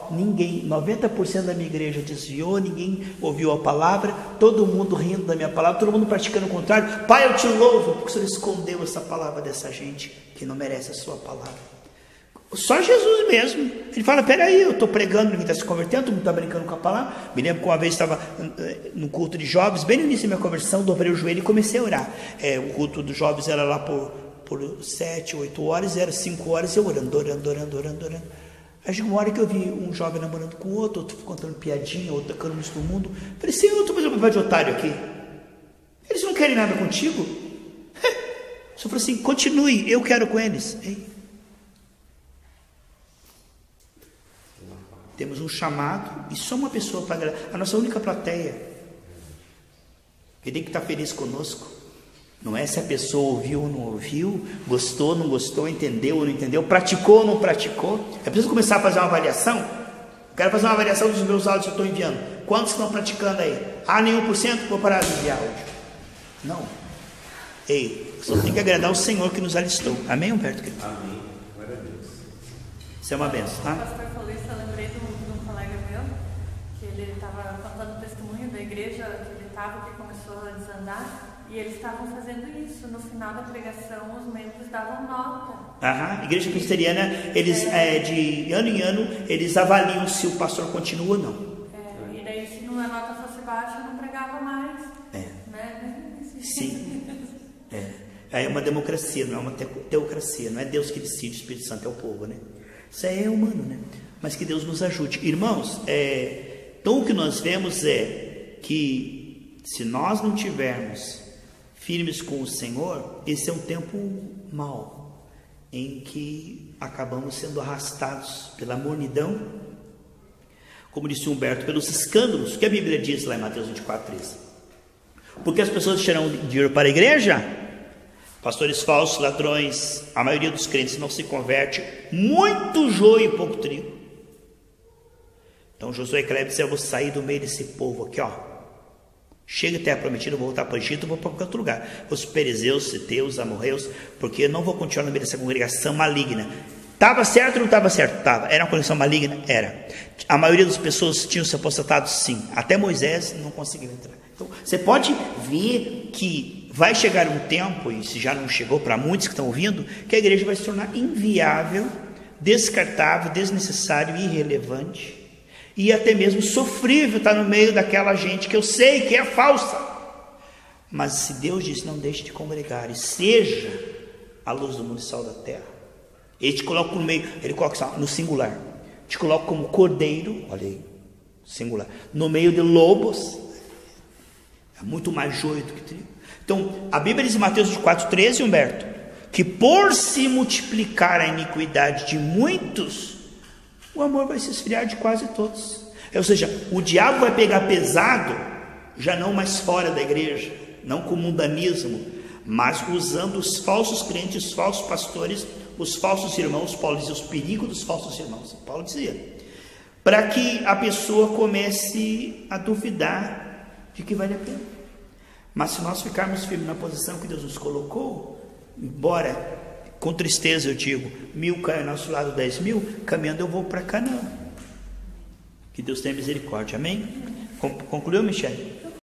S1: Ninguém, 90% da minha igreja desviou, ninguém ouviu a palavra, todo mundo rindo da minha palavra, todo mundo praticando o contrário. Pai, eu te louvo, porque o Senhor escondeu essa palavra dessa gente que não merece a sua palavra. Só Jesus mesmo. Ele fala, peraí, eu estou pregando, ninguém está se convertendo, todo mundo está brincando com a palavra. Me lembro que uma vez estava no culto de jovens, bem no início da minha conversão, dobrei o joelho e comecei a orar. O culto dos jovens era lá por 7, 8 horas, era 5 horas, eu orando. Aí chegou uma hora que eu vi um jovem namorando com o outro contando piadinha, outro tocando música do mundo. Falei, Senhor, eu estou fazendo um papel de otário aqui. Eles não querem nada contigo? O Senhor falou assim, continue, eu quero com eles. Temos um chamado e só uma pessoa para agradar. A nossa única plateia. Ele tem que estar feliz conosco. Não é se a pessoa ouviu ou não ouviu, gostou ou não gostou, entendeu ou não entendeu, praticou ou não praticou. É preciso começar a fazer uma avaliação. Quero fazer uma avaliação dos meus áudios que eu estou enviando. Quantos estão praticando aí? Nenhum por cento? Vou parar de enviar áudio. Não. Só tem que agradar o Senhor que nos alistou. Amém, Humberto?
S5: Amém. Glória a Deus.
S1: Isso é uma benção, tá?
S6: O pastor falou isso, eu lembrei de um colega meu, que ele estava contando o testemunho da igreja que ele estava, que começou a desandar, e eles estavam fazendo isso. No final da pregação, os membros davam nota.
S1: Igreja presbiteriana, eles de ano em ano, eles avaliam se o pastor continua ou não.
S6: E daí, se a nota fosse baixa, não pregava mais. Né?
S1: Sim. É uma democracia, não é uma teocracia. Não é Deus que decide, o Espírito Santo é o povo, né? Isso é humano, né? Mas que Deus nos ajude. Irmãos, então o que nós vemos é que se nós não tivermos firmes com o Senhor, esse é um tempo mau, em que acabamos sendo arrastados pela mornidão, como disse Humberto, pelos escândalos, que a Bíblia diz lá em Mateus 24:13. Porque as pessoas deixarão dinheiro para a igreja? Pastores falsos, ladrões, a maioria dos crentes não se converte, muito joio e pouco trigo. Então Josué e Caleb disseram, eu vou sair do meio desse povo aqui, chega até a prometida, eu vou voltar para o Egito, eu vou para qualquer outro lugar. Os perizeus, seteus, amorreus, porque eu não vou continuar no meio dessa congregação maligna. Estava certo ou não estava certo? Estava. Era uma congregação maligna? Era. A maioria das pessoas tinham se apostatado? Sim. Até Moisés não conseguiu entrar. Então, você pode ver que vai chegar um tempo, e se já não chegou para muitos que estão ouvindo, que a igreja vai se tornar inviável, descartável, desnecessário, irrelevante, e até mesmo sofrível estar no meio daquela gente que eu sei que é falsa. Mas se Deus diz, não deixe de congregar, e seja a luz do mundo e sal da terra, ele te coloca no meio, ele coloca no singular, te coloca como cordeiro, olha aí, singular, no meio de lobos, é muito mais joio do que trigo. Então, a Bíblia diz em Mateus 24:13, Humberto, que por se multiplicar a iniquidade de muitos, o amor vai se esfriar de quase todos. Ou seja, o diabo vai pegar pesado já não mais fora da igreja, não com mundanismo, mas usando os falsos crentes, os falsos pastores, os falsos irmãos. Paulo dizia os perigos dos falsos irmãos. Paulo dizia, para que a pessoa comece a duvidar de que vale a pena. Mas se nós ficarmos firmes na posição que Deus nos colocou, embora com tristeza eu digo, 1000 caem ao nosso lado, 10.000, caminhando eu vou para Canaã. Que Deus tenha misericórdia, amém? Concluiu, Michele?